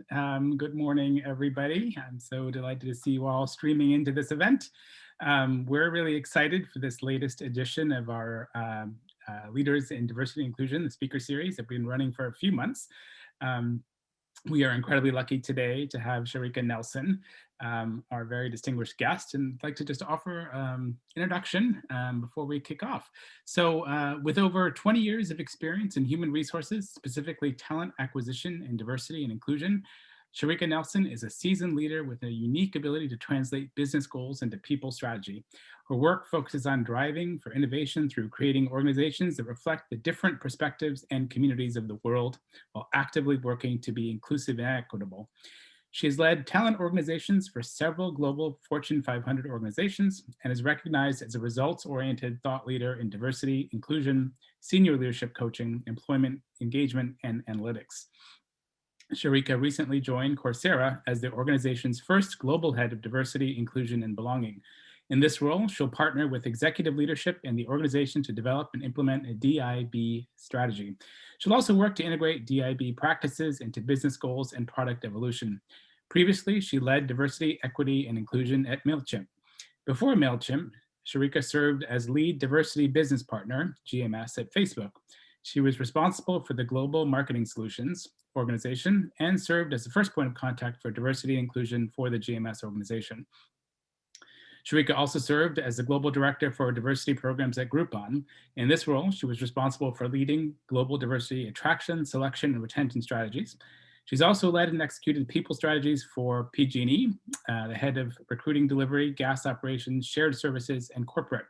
Good morning, everybody. I'm so delighted to see you all streaming into this event. We're really excited for this latest edition of our Leaders in Diversity and Inclusion, the speaker series that we've been running for a few months. We are incredibly lucky today to have Shareka Nelson, our very distinguished guest, and I'd like to just offer introduction before we kick off. So with over 20 years of experience in human resources, specifically talent acquisition and diversity and inclusion, Shareka Nelson is a seasoned leader with a unique ability to translate business goals into people strategy. Her work focuses on driving for innovation through creating organizations that reflect the different perspectives and communities of the world while actively working to be inclusive and equitable. She has led talent organizations for several global Fortune 500 organizations and is recognized as a results-oriented thought leader in diversity, inclusion, senior leadership coaching, employment engagement, and analytics. Sharika recently joined Coursera as the organization's first global head of diversity, inclusion, and belonging. In this role, she'll partner with executive leadership and the organization to develop and implement a DIB strategy. She'll also work to integrate DIB practices into business goals and product evolution. Previously, she led diversity, equity, and inclusion at MailChimp. Before MailChimp, Sharika served as lead diversity business partner, GMS, at Facebook. She was responsible for the global marketing solutions organization and served as the first point of contact for diversity and inclusion for the GMS organization. Sharika also served as the global director for diversity programs at Groupon. In this role, she was responsible for leading global diversity attraction, selection, and retention strategies. She's also led and executed people strategies for PG&E, the head of recruiting delivery, gas operations, shared services, and corporate.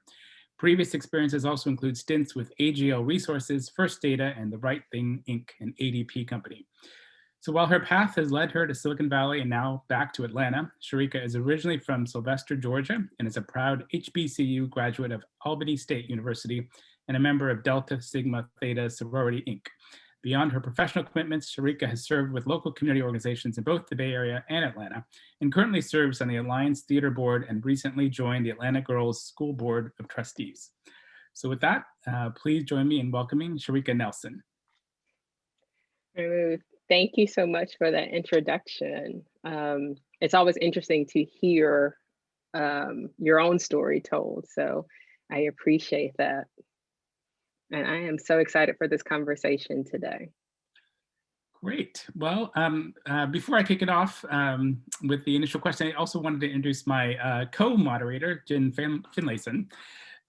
Previous experiences also include stints with AGL Resources, First Data, and The Right Thing, Inc., an ADP company. So while her path has led her to Silicon Valley and now back to Atlanta, Sharika is originally from Sylvester, Georgia, and is a proud HBCU graduate of Albany State University and a member of Delta Sigma Theta Sorority, Inc. Beyond her professional commitments, Sharika has served with local community organizations in both the Bay Area and Atlanta, and currently serves on the Alliance Theater Board and recently joined the Atlanta Girls School Board of Trustees. So with that, please join me in welcoming Shareka Nelson. Thank you so much for that introduction. It's always interesting to hear your own story told, so I appreciate that. And I am so excited for this conversation today. Great. Well, before I kick it off with the initial question, I also wanted to introduce my co-moderator, Jen Finlayson.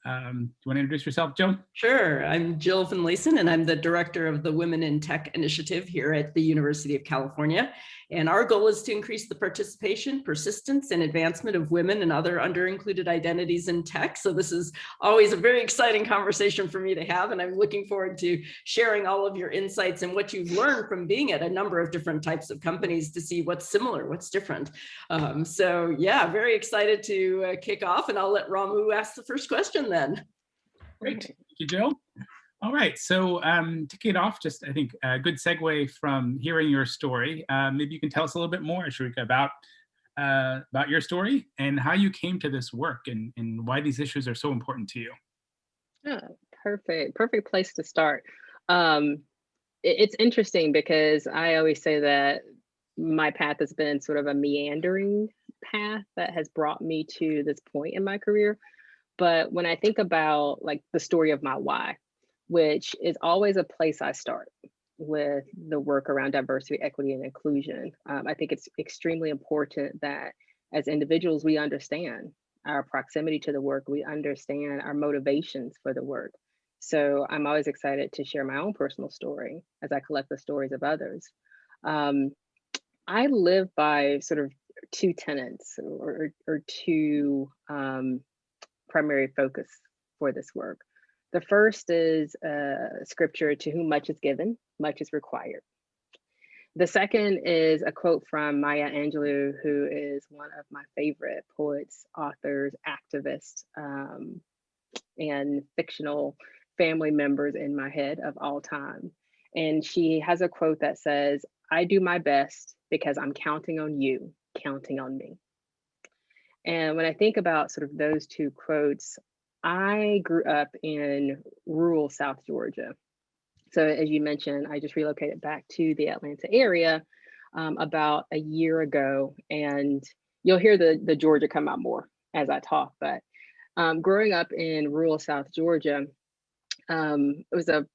Do you want to introduce yourself, Joe? Sure. I'm Jill Finlayson, and I'm the director of the Women in Tech initiative here at the University of California. And our goal is to increase the participation, persistence, and advancement of women and other underincluded identities in tech. So this is always a very exciting conversation for me to have, and I'm looking forward to sharing all of your insights and what you've learned from being at a number of different types of companies to see what's similar, what's different. So yeah, very excited to kick off, and I'll let Ramu ask the first question then. Great. Thank you, Jill. All right, so to kick it off, just I think a good segue from hearing your story. Maybe you can tell us a little bit more, Sharika, about your story and how you came to this work and why these issues are so important to you. Perfect place to start. It's interesting because I always say that my path has been sort of a meandering path that has brought me to this point in my career. But when I think about like the story of my why, which is always a place I start with the work around diversity, equity, and inclusion, I think it's extremely important that as individuals, we understand our proximity to the work, we understand our motivations for the work. So I'm always excited to share my own personal story as I collect the stories of others. I live by sort of two tenets or two primary focus for this work. The first is scripture, to whom much is given, much is required. The second is a quote from Maya Angelou, who is one of my favorite poets, authors, activists, and fictional family members in my head of all time. And she has a quote that says, "I do my best because I'm counting on you, counting on me." And when I think about sort of those two quotes, I grew up in rural South Georgia. So as you mentioned, I just relocated back to the Atlanta area. about a year ago, and you'll hear the Georgia come out more as I talk, but growing up in rural South Georgia, it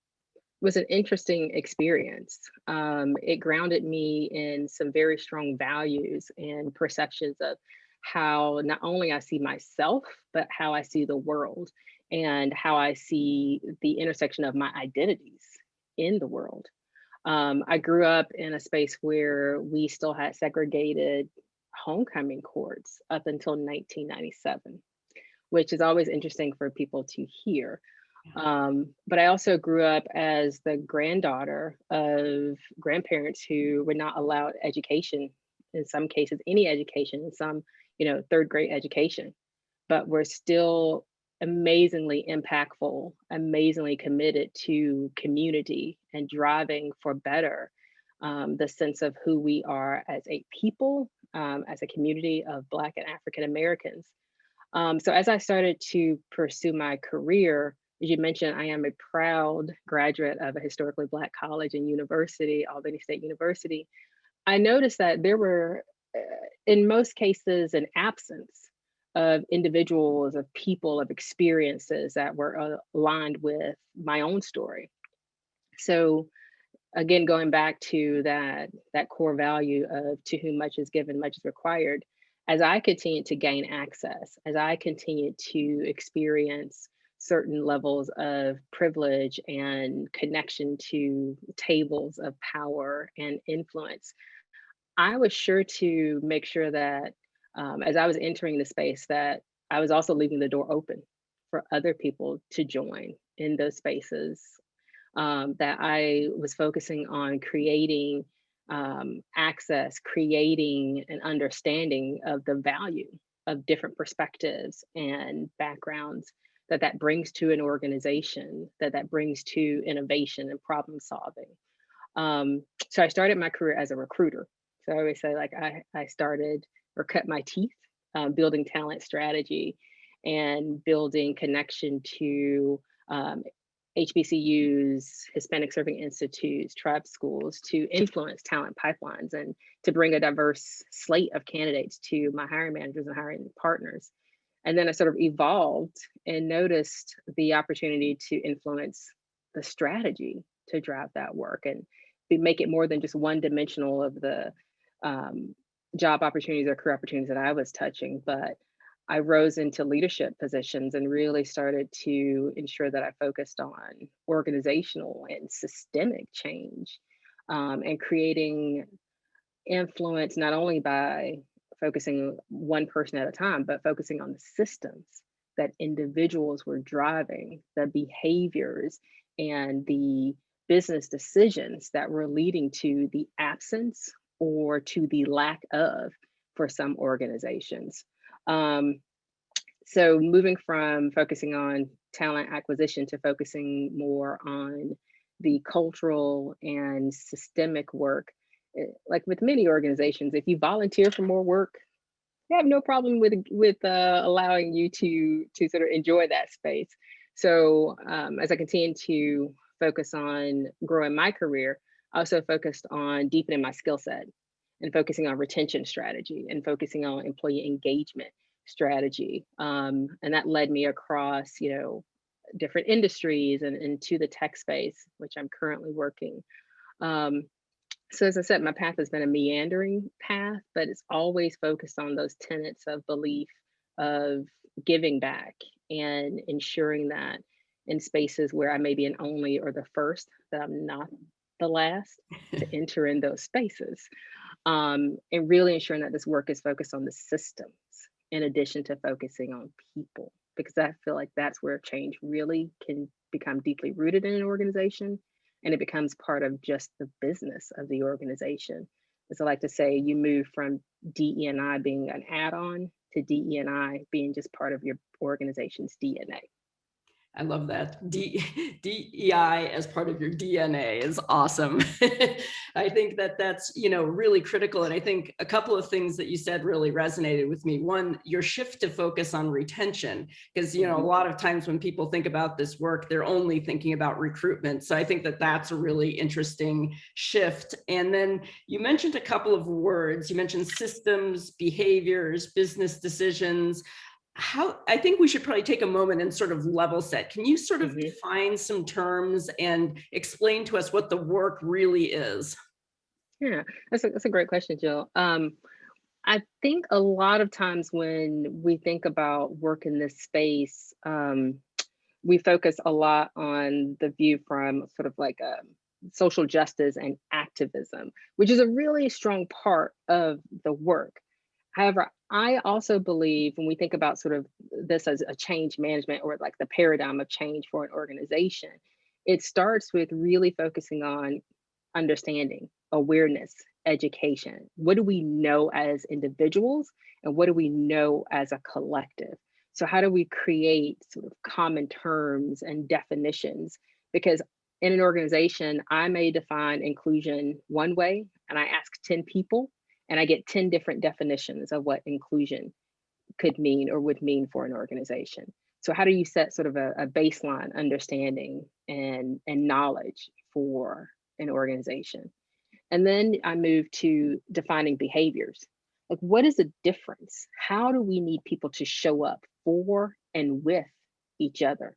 was an interesting experience. It grounded me in some very strong values and perceptions of how not only I see myself, but how I see the world and how I see the intersection of my identities in the world. I grew up in a space where we still had segregated homecoming courts up until 1997, which is always interesting for people to hear. But I also grew up as the granddaughter of grandparents who were not allowed education, in some cases, any education, in some, third grade education, but were still amazingly impactful, amazingly committed to community and driving for better, the sense of who we are as a people, as a community of Black and African Americans. So as I started to pursue my career, as you mentioned, I am a proud graduate of a historically Black college and university, Albany State University. I noticed that there were, in most cases, an absence of individuals, of people, of experiences that were aligned with my own story. So again, going back to that core value of to whom much is given, much is required, as I continued to gain access, as I continued to experience certain levels of privilege and connection to tables of power and influence, I was sure to make sure that as I was entering the space, that I was also leaving the door open for other people to join in those spaces, that I was focusing on creating access, creating an understanding of the value of different perspectives and backgrounds that brings to an organization, that brings to innovation and problem solving. So I started my career as a recruiter. So I always say, like, I started or cut my teeth building talent strategy and building connection to HBCUs, Hispanic Serving Institutes, tribe schools, to influence talent pipelines and to bring a diverse slate of candidates to my hiring managers and hiring partners. And then I sort of evolved and noticed the opportunity to influence the strategy to drive that work and make it more than just one dimensional of the job opportunities or career opportunities that I was touching, but I rose into leadership positions and really started to ensure that I focused on organizational and systemic change, and creating influence not only by focusing one person at a time, but focusing on the systems that individuals were driving, the behaviors and the business decisions that were leading to the absence or to the lack of for some organizations. So moving from focusing on talent acquisition to focusing more on the cultural and systemic work, like with many organizations, if you volunteer for more work, they have no problem with allowing you to sort of enjoy that space. So as I continue to focus on growing my career, I also focused on deepening my skill set and focusing on retention strategy and focusing on employee engagement strategy. And that led me across, different industries and into the tech space, which I'm currently working. So as I said, my path has been a meandering path, but it's always focused on those tenets of belief, of giving back and ensuring that in spaces where I may be an only or the first, that I'm not the last to enter in those spaces. And really ensuring that this work is focused on the systems in addition to focusing on people, because I feel like that's where change really can become deeply rooted in an organization, and it becomes part of just the business of the organization. As I like to say, you move from DE&I being an add-on to DE&I being just part of your organization's DNA. I love that. DEI as part of your DNA is awesome. I think that that's, really critical. And I think a couple of things that you said really resonated with me. One, your shift to focus on retention, because, a lot of times when people think about this work, they're only thinking about recruitment. So I think that that's a really interesting shift. And then you mentioned a couple of words. You mentioned systems, behaviors, business decisions. I think we should probably take a moment and sort of level set. Can you sort of define some terms and explain to us what the work really is? Yeah, that's a great question, Jill. I think a lot of times when we think about work in this space, we focus a lot on the view from sort of like social justice and activism, which is a really strong part of the work. However, I also believe when we think about sort of this as a change management or like the paradigm of change for an organization, it starts with really focusing on understanding, awareness, education. What do we know as individuals and what do we know as a collective? So how do we create sort of common terms and definitions? Because in an organization, I may define inclusion one way and I ask 10 people and I get 10 different definitions of what inclusion could mean or would mean for an organization. So how do you set sort of a baseline understanding and knowledge for an organization? And then I move to defining behaviors. Like, what is the difference? How do we need people to show up for and with each other?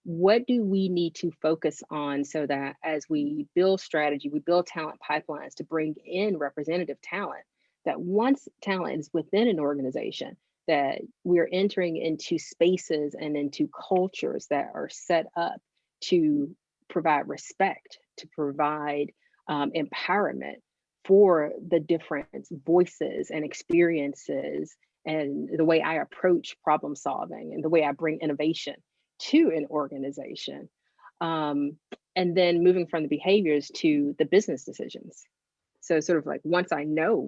What do we need to focus on so that as we build strategy, we build talent pipelines to bring in representative talent, that once talent is within an organization, that we're entering into spaces and into cultures that are set up to provide respect, to provide empowerment for the different voices and experiences and the way I approach problem solving and the way I bring innovation to an organization. And then moving from the behaviors to the business decisions. So sort of like once I know,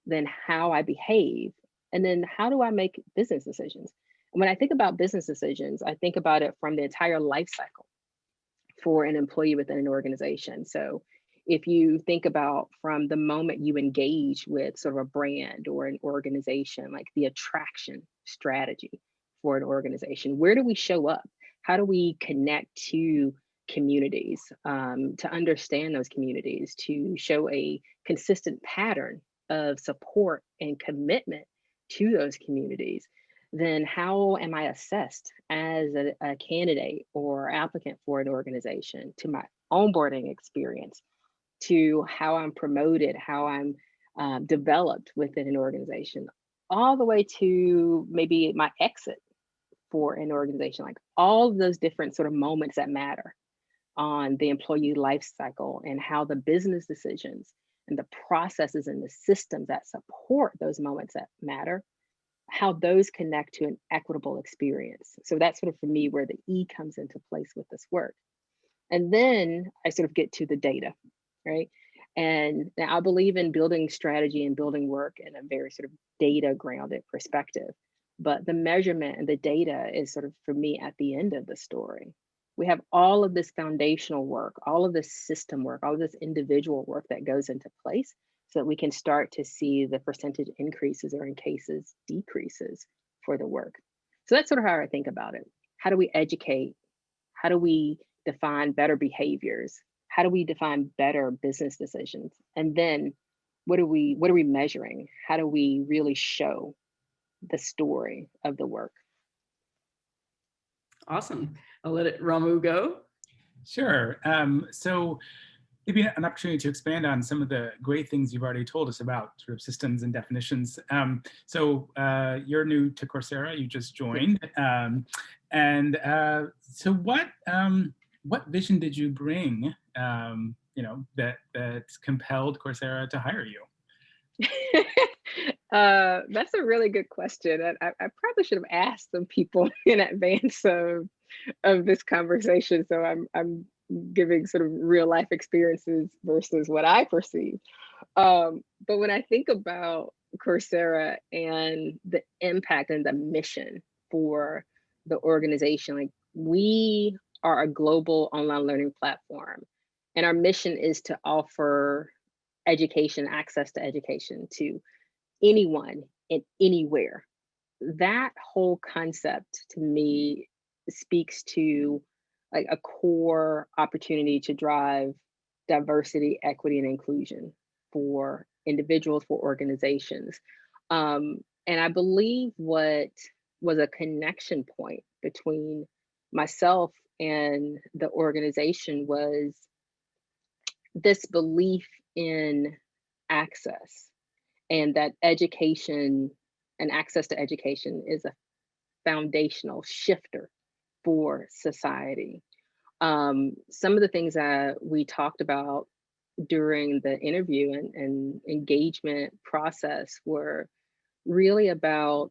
then how I behave, and then how do I make business decisions? And when I think about business decisions, I think about it from the entire life cycle for an employee within an organization. So if you think about from the moment you engage with sort of a brand or an organization, like the attraction strategy for an organization, where do we show up? How do we connect to communities, to understand those communities, to show a consistent pattern of support and commitment to those communities? Then how am I assessed as a candidate or applicant for an organization, to my onboarding experience, to how I'm promoted, how I'm developed within an organization, all the way to maybe my exit for an organization, like all of those different sort of moments that matter on the employee life cycle, and how the business decisions and the processes and the systems that support those moments that matter, how those connect to an equitable experience. So that's sort of for me where the E comes into place with this work. And then I sort of get to the data, right? And now I believe in building strategy and building work in a very sort of data grounded perspective. But the measurement and the data is sort of, for me, at the end of the story. We have all of this foundational work, all of this system work, all of this individual work that goes into place so that we can start to see the percentage increases or in cases decreases for the work. So that's sort of how I think about it. How do we educate? How do we define better behaviors? How do we define better business decisions? And then what are we measuring? How do we really show the story of the work? Awesome. I'll let Ramu go. Sure. So maybe an opportunity to expand on some of the great things you've already told us about sort of systems and definitions. So you're new to Coursera, you just joined. So what vision did you bring, that compelled Coursera to hire you? That's a really good question. I probably should have asked some people in advance of this conversation. So I'm giving sort of real life experiences versus what I perceive. But when I think about Coursera and the impact and the mission for the organization, like we are a global online learning platform, and our mission is to offer education, access to education to anyone and anywhere. That whole concept to me speaks to like a core opportunity to drive diversity, equity, and inclusion for individuals, for organizations. And I believe what was a connection point between myself and the organization was this belief in access, and that education and access to education is a foundational shifter for society. Some of the things that we talked about during the interview and engagement process were really about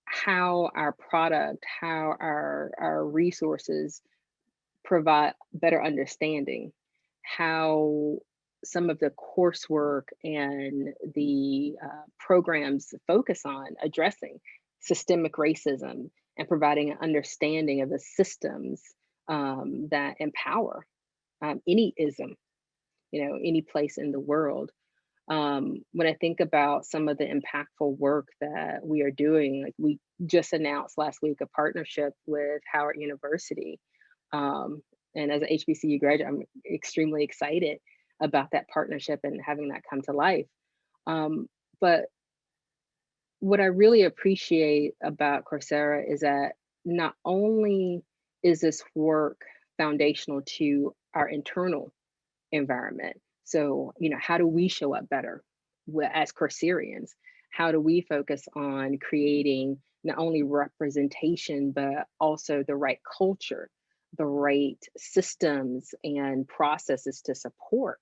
how our product, how our resources provide better understanding, how some of the coursework and the programs focus on addressing systemic racism and providing an understanding of the systems that empower any ism, any place in the world. When I think about some of the impactful work that we are doing, like we just announced last week a partnership with Howard University. And as an HBCU graduate, I'm extremely excited about that partnership and having that come to life. But what I really appreciate about Coursera is that not only is this work foundational to our internal environment, so how do we show up better as Courserians? How do we focus on creating not only representation, but also the right culture, the right systems and processes to support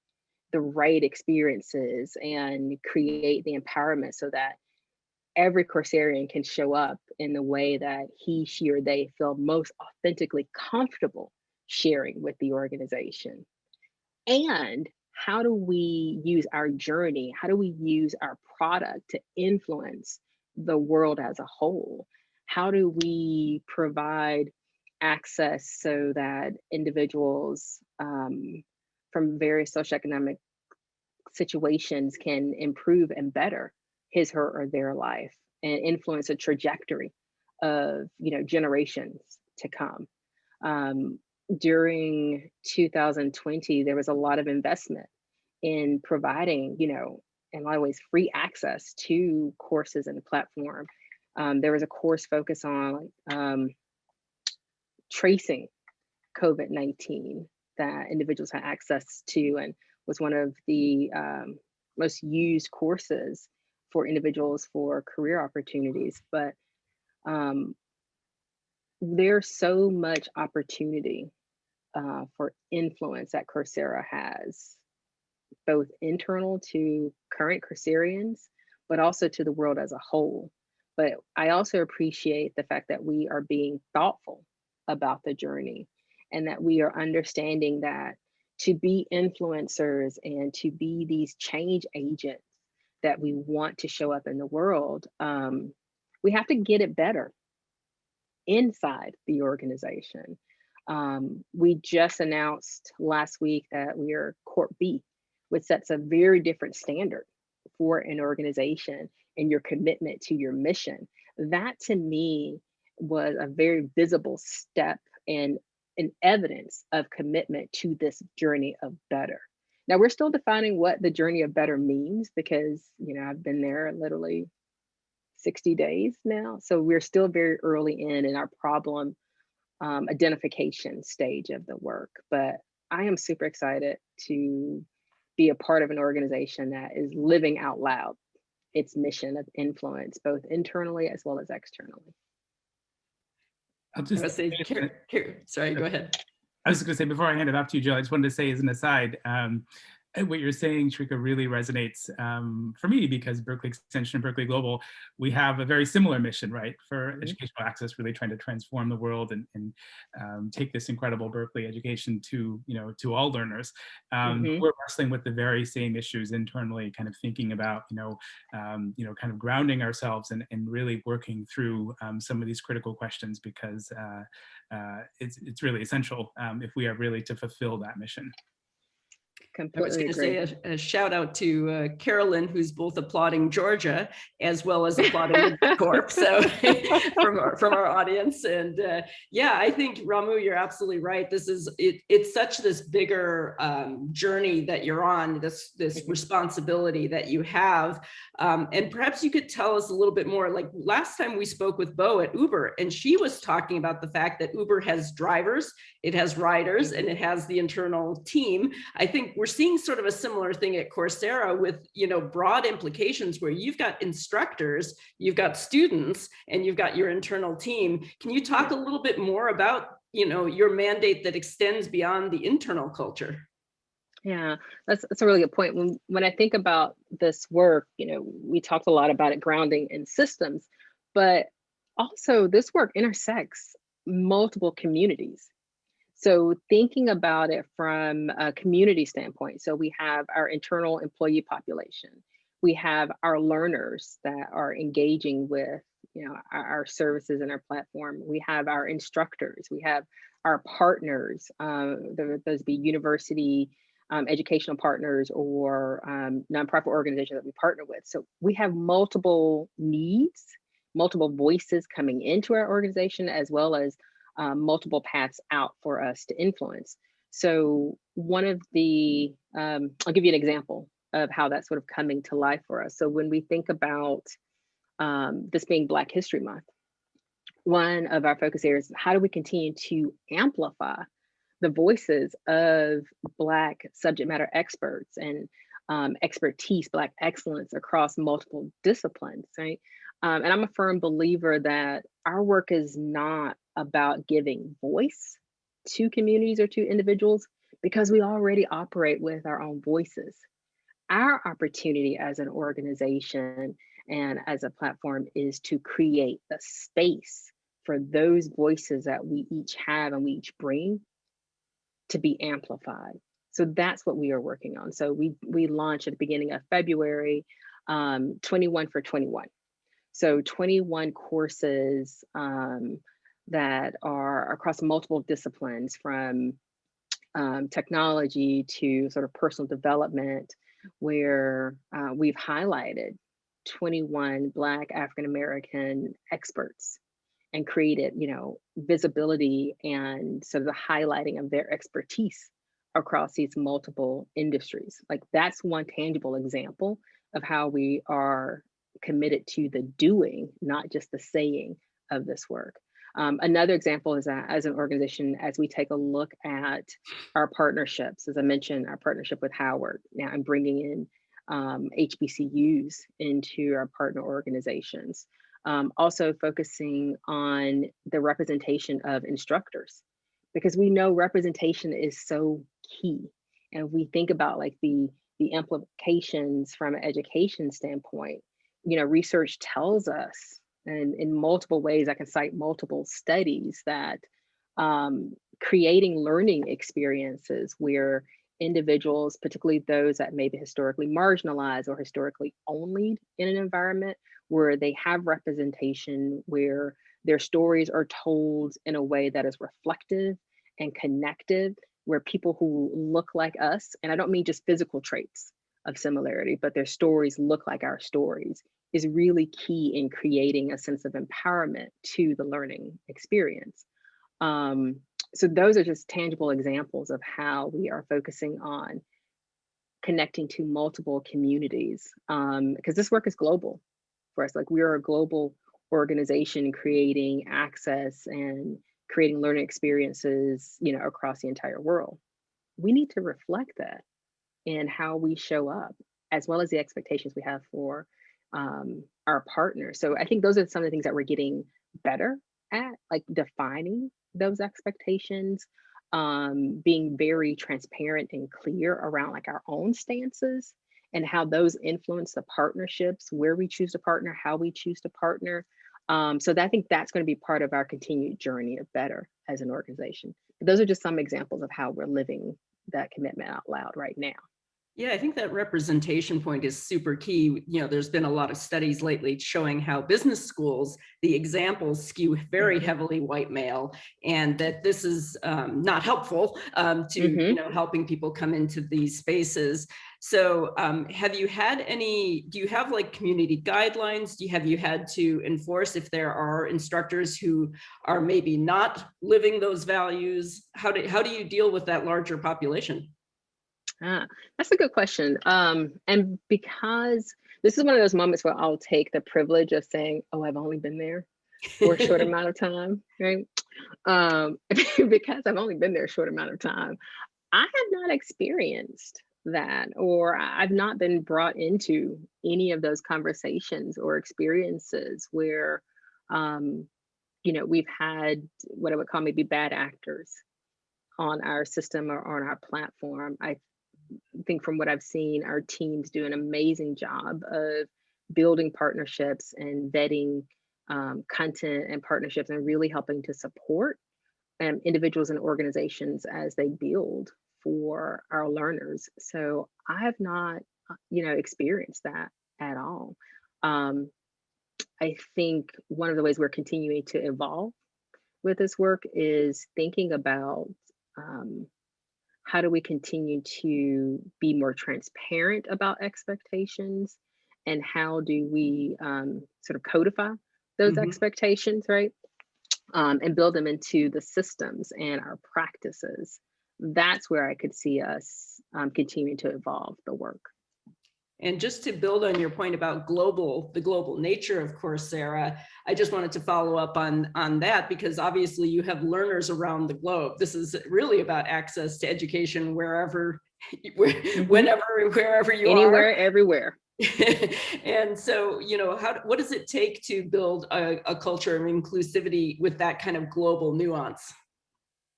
the right experiences and create the empowerment so that every Courserian can show up in the way that he, she, or they feel most authentically comfortable sharing with the organization? And how do we use our journey? How do we use our product to influence the world as a whole? How do we provide access so that individuals from various socioeconomic situations can improve and better his, her, or their life and influence a trajectory of generations to come? During 2020, there was a lot of investment in providing, in a lot of ways, free access to courses and the platform. There was a course focused on tracing COVID-19 that individuals had access to, and was one of the most used courses for individuals for career opportunities. But there's so much opportunity for influence that Coursera has, both internal to current Courserians, but also to the world as a whole. But I also appreciate the fact that we are being thoughtful about the journey, and that we are understanding that to be influencers and to be these change agents that we want to show up in the world, we have to get it better inside the organization. We just announced last week that we are Corp B, which sets a very different standard for an organization and your commitment to your mission. That to me was a very visible step and an evidence of commitment to this journey of better. Now we're still defining what the journey of better means, because I've been there literally 60 days now. So we're still very early in our problem identification stage of the work. But I am super excited to be a part of an organization that is living out loud its mission of influence, both internally as well as externally. I'll just say, sorry, go ahead. I was just going to say, before I hand it off to you, Jill, I just wanted to say as an aside, what you're saying, Sharika, really resonates for me, because Berkeley Extension and Berkeley Global, we have a very similar mission, right? For educational access, really trying to transform the world and take this incredible Berkeley education to, to all learners. We're wrestling with the very same issues internally, kind of thinking about, kind of grounding ourselves and really working through some of these critical questions, because it's really essential if we are really to fulfill that mission. I was going to say a shout out to Carolyn, who's both applauding Georgia as well as applauding the Corp. So from our audience, and yeah, I think Ramu, you're absolutely right. This is it's such this bigger journey that you're on, this responsibility that you have, and perhaps you could tell us a little bit more. Like last time we spoke with Bo at Uber, and she was talking about the fact that Uber has drivers, it has riders, and it has the internal team. I think we're seeing sort of a similar thing at Coursera with, broad implications where you've got instructors, you've got students, and you've got your internal team. Can you talk a little bit more about, your mandate that extends beyond the internal culture? Yeah, that's a really good point. When I think about this work, we talked a lot about it grounding in systems, but also this work intersects multiple communities. So thinking about it from a community standpoint, so we have our internal employee population, we have our learners that are engaging with our services and our platform, we have our instructors, we have our partners, those be university educational partners or nonprofit organizations that we partner with. So we have multiple needs, multiple voices coming into our organization, as well as multiple paths out for us to influence. So one of the, I'll give you an example of how that's sort of coming to life for us. So when we think about this being Black History Month, one of our focus areas is how do we continue to amplify the voices of Black subject matter experts and expertise, Black excellence across multiple disciplines, right? And I'm a firm believer that our work is not about giving voice to communities or to individuals, because we already operate with our own voices. Our opportunity as an organization and as a platform is to create the space for those voices that we each have and we each bring to be amplified. So that's what we are working on. So we launched at the beginning of February, 21 for 21. So 21 courses that are across multiple disciplines, from technology to sort of personal development, where we've highlighted 21 Black African-American experts and created, visibility and sort of the highlighting of their expertise across these multiple industries. Like that's one tangible example of how we are committed to the doing, not just the saying of this work. Another example is that as an organization, as we take a look at our partnerships, as I mentioned, our partnership with Howard, now I'm bringing in HBCUs into our partner organizations. Also focusing on the representation of instructors, because we know representation is so key. And we think about like the implications from an education standpoint. Research tells us, and in multiple ways, I can cite multiple studies, that creating learning experiences where individuals, particularly those that may be historically marginalized or historically only in an environment where they have representation, where their stories are told in a way that is reflective and connective, where people who look like us, and I don't mean just physical traits of similarity, but their stories look like our stories, is really key in creating a sense of empowerment to the learning experience. So those are just tangible examples of how we are focusing on connecting to multiple communities, because this work is global for us. Like we are a global organization creating access and creating learning experiences, across the entire world. We need to reflect that in how we show up, as well as the expectations we have for our partners. So I think those are some of the things that we're getting better at, like defining those expectations, being very transparent and clear around like our own stances and how those influence the partnerships, where we choose to partner, how we choose to partner. So I think that's going to be part of our continued journey of better as an organization. But those are just some examples of how we're living that commitment out loud right now. Yeah, I think that representation point is super key. You know, there's been a lot of studies lately showing how business schools, the examples skew very heavily white male, and that this is not helpful to, you know, helping people come into these spaces. So have you had any, do you have like community guidelines? Have you had to enforce if there are instructors who are maybe not living those values? How do you deal with that larger population? That's a good question. And because this is one of those moments where I'll take the privilege of saying, oh, I've only been there for a short amount of time, right? Because I've only been there a short amount of time, I have not experienced that, or I've not been brought into any of those conversations or experiences where, you know, we've had what I would call maybe bad actors on our system or on our platform. I think from what I've seen, our teams do an amazing job of building partnerships and vetting content and partnerships and really helping to support individuals and organizations as they build for our learners. So I have not, you know, experienced that at all. I think one of the ways we're continuing to evolve with this work is thinking about how do we continue to be more transparent about expectations, and how do we sort of codify those expectations, right? And build them into the systems and our practices. That's where I could see us continuing to evolve the work. And just to build on your point about the global nature of Coursera, I just wanted to follow up on that, because obviously you have learners around the globe. This is really about access to education wherever, whenever, wherever you Anywhere, are. everywhere. And so, you know, what does it take to build a culture of inclusivity with that kind of global nuance?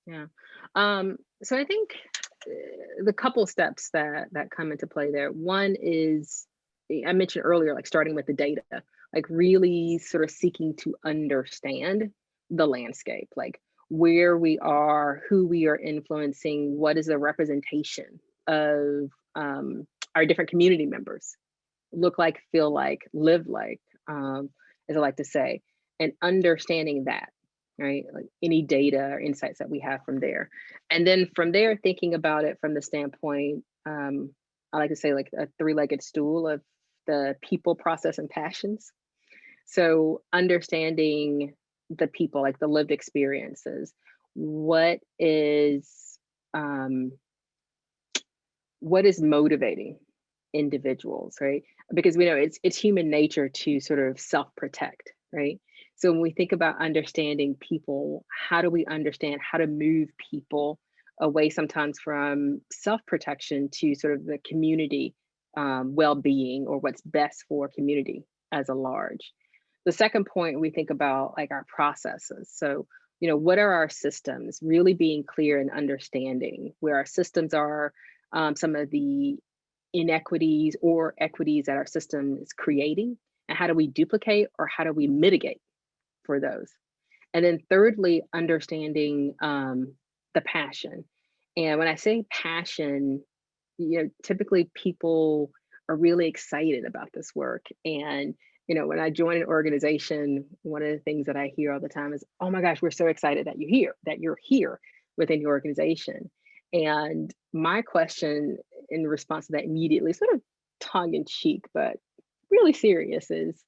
Yeah. So I think the couple steps that come into play there. One is, I mentioned earlier, like starting with the data, like really sort of seeking to understand the landscape, like where we are, who we are influencing, what is the representation of our different community members look like, feel like, live like, as I like to say, and understanding that, right? Like any data or insights that we have from there. And then from there, thinking about it from the standpoint, I like to say like a three-legged stool of the people, process, and passions. So understanding the people, like the lived experiences, what is motivating individuals, right? Because we know it's human nature to sort of self-protect, right? So when we think about understanding people, how do we understand how to move people away sometimes from self-protection to sort of the community well-being, or what's best for community as a large? The second point, we think about like our processes. So, you know, what are our systems? Really being clear and understanding where our systems are, some of the inequities or equities that our system is creating, and how do we duplicate or how do we mitigate for those? And then thirdly, understanding the passion. And when I say passion, you know, typically people are really excited about this work. And, you know, when I join an organization, one of the things that I hear all the time is, oh my gosh, we're so excited that you're here within the organization. And my question in response to that immediately, sort of tongue in cheek, but really serious, is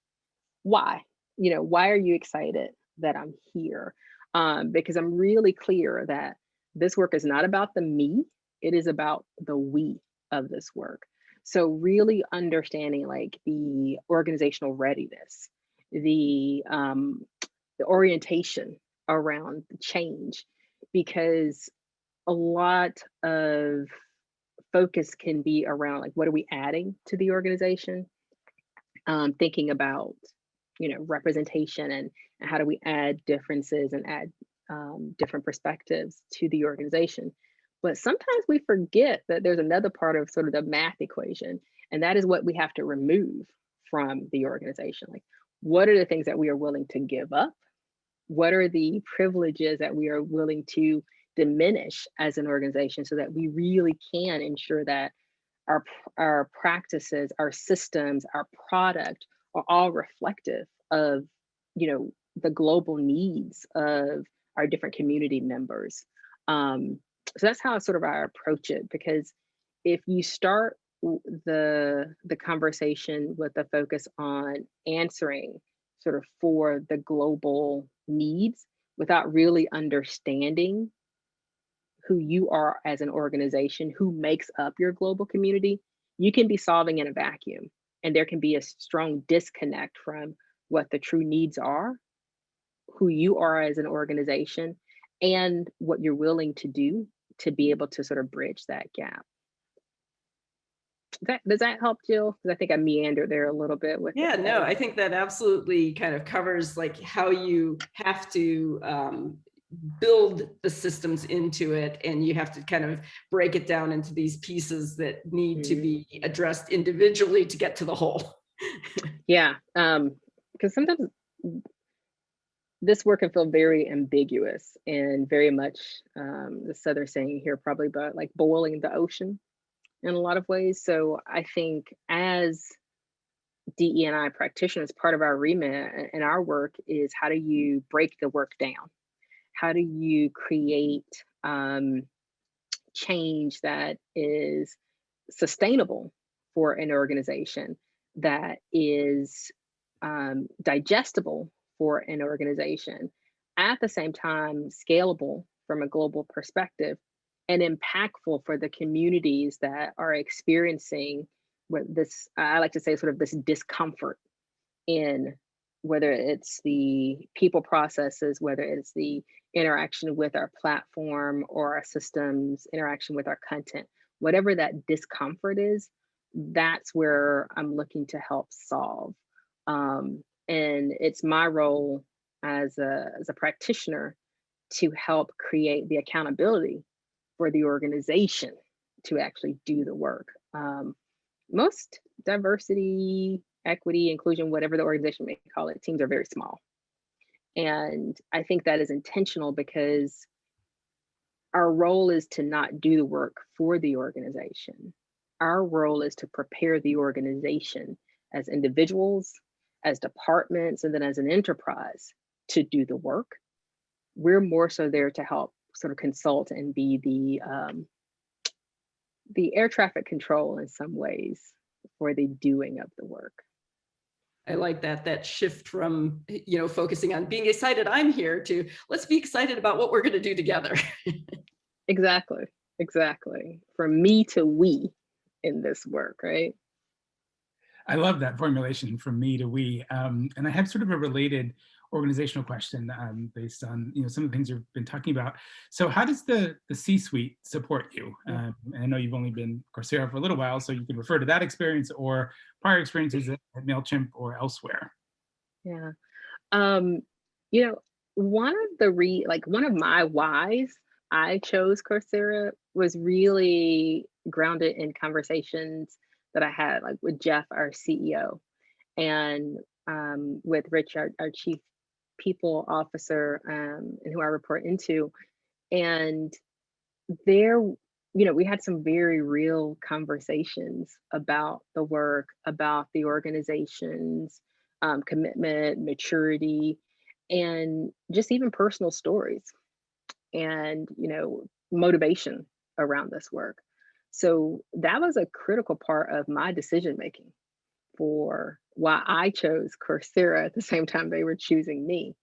why? You know, why are you excited that I'm here? Because I'm really clear that this work is not about the me, it is about the we of this work. So really understanding like the organizational readiness, the orientation around change, because a lot of focus can be around like, what are we adding to the organization? Thinking about, you know, representation and how do we add differences and add different perspectives to the organization. But sometimes we forget that there's another part of sort of the math equation, and that is what we have to remove from the organization. Like, what are the things that we are willing to give up? What are the privileges that we are willing to diminish as an organization so that we really can ensure that our practices, our systems, our product are all reflective of, the global needs of our different community members. So that's how sort of I approach it, because if you start the conversation with a focus on answering sort of for the global needs without really understanding who you are as an organization, who makes up your global community, you can be solving in a vacuum. And there can be a strong disconnect from what the true needs are, who you are as an organization, and what you're willing to do to be able to sort of bridge that gap. Does that help, Jill? Because I think I meandered there a little bit with Yeah, no, I think that absolutely kind of covers like how you have to build the systems into it, and you have to kind of break it down into these pieces that need to be addressed individually to get to the whole. Yeah, because sometimes this work can feel very ambiguous and very much the Southern saying here probably about like boiling the ocean in a lot of ways. So I think as DE&I practitioners, part of our remit and our work is how do you break the work down? How do you create change that is sustainable for an organization, that is digestible for an organization, at the same time scalable from a global perspective, and impactful for the communities that are experiencing what this, I like to say, sort of this discomfort in whether it's the people processes, whether it's the interaction with our platform or our systems, interaction with our content, whatever that discomfort is, that's where I'm looking to help solve. And it's my role as a practitioner to help create the accountability for the organization to actually do the work. Most diversity, equity, inclusion, whatever the organization may call it, teams are very small. And I think that is intentional because our role is to not do the work for the organization. Our role is to prepare the organization as individuals, as departments, and then as an enterprise to do the work. We're more so there to help sort of consult and be the air traffic control in some ways for the doing of the work. I like that shift from, focusing on being excited, I'm here, to let's be excited about what we're going to do together. Exactly. From me to we in this work, right? I love that formulation, from me to we. And I have sort of a related organizational question based on some of the things you've been talking about. So how does the C-suite support you? And I know you've only been Coursera for a little while, so you can refer to that experience or prior experiences at MailChimp or elsewhere. Yeah. One of my whys I chose Coursera was really grounded in conversations that I had like with Jeff, our CEO, and with Rich, our chief people officer, and who I report into. And there, we had some very real conversations about the work, about the organization's commitment, maturity, and just even personal stories and, motivation around this work. So that was a critical part of my decision making for why I chose Coursera at the same time they were choosing me.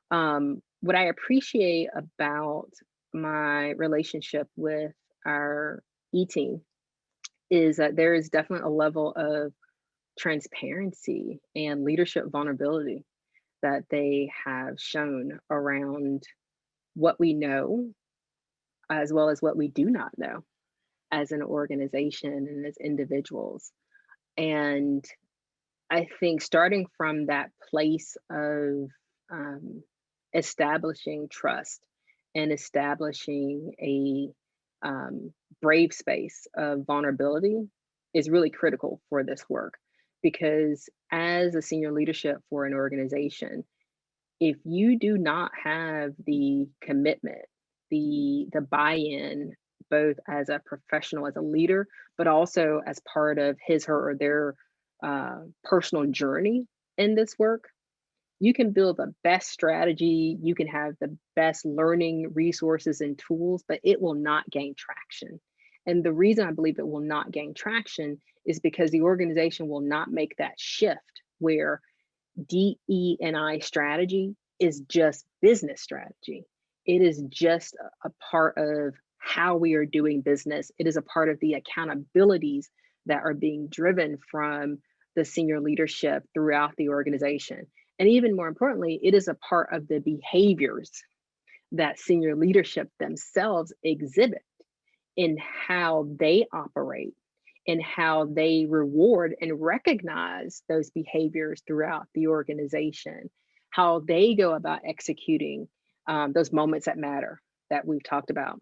What I appreciate about my relationship with our E-team is that there is definitely a level of transparency and leadership vulnerability that they have shown around what we know, as well as what we do not know as an organization and as individuals. And I think starting from that place of establishing trust and establishing a brave space of vulnerability is really critical for this work. Because as a senior leadership for an organization, if you do not have the commitment, the buy-in, both as a professional, as a leader, but also as part of his, her, or their personal journey in this work, you can build the best strategy, you can have the best learning resources and tools, but it will not gain traction. And the reason I believe it will not gain traction is because the organization will not make that shift where DE&I strategy is just business strategy. It is just a part of how we are doing business. It is a part of the accountabilities that are being driven from the senior leadership throughout the organization. And even more importantly, it is a part of the behaviors that senior leadership themselves exhibit in how they operate and how they reward and recognize those behaviors throughout the organization, how they go about executing those moments that matter that we've talked about.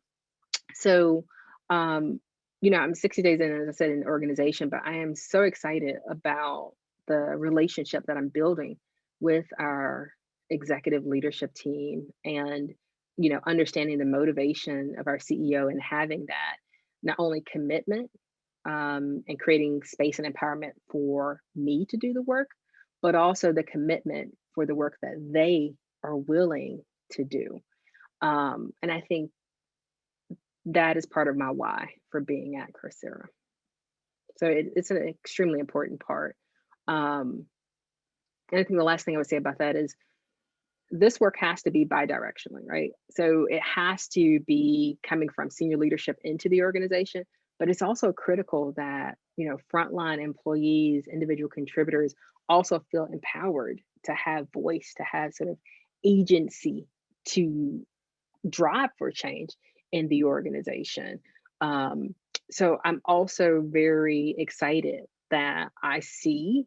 So, you know, I'm 60 days in, as I said, in the organization, but I am so excited about the relationship that I'm building with our executive leadership team, and, you know, understanding the motivation of our CEO and having that not only commitment and creating space and empowerment for me to do the work, but also the commitment for the work that they are willing to do. And I think that is part of my why for being at Coursera. So it's an extremely important part. And I think the last thing I would say about that is this work has to be bi-directionally, right? So it has to be coming from senior leadership into the organization, but it's also critical that, you know, frontline employees, individual contributors also feel empowered to have voice, to have sort of agency to drive for change in the organization. So I'm also very excited that I see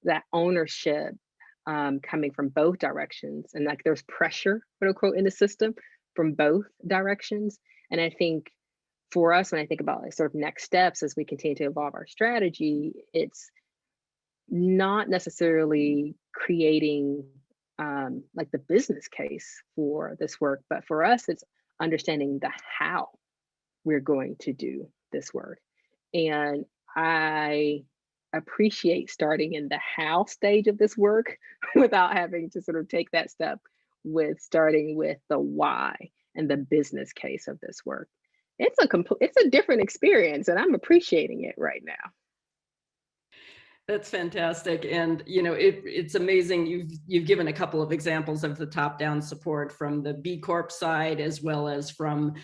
that ownership coming from both directions, and like there's pressure, quote unquote, in the system from both directions. And I think for us, when I think about like sort of next steps as we continue to evolve our strategy, it's not necessarily creating like the business case for this work, but for us, it's understanding the how we're going to do this work. And I appreciate starting in the how stage of this work without having to sort of take that step with starting with the why and the business case of this work. It's a different experience, and I'm appreciating it right now. That's fantastic. And, you know, it's amazing. You've given a couple of examples of the top-down support from the B Corp side, as well as from,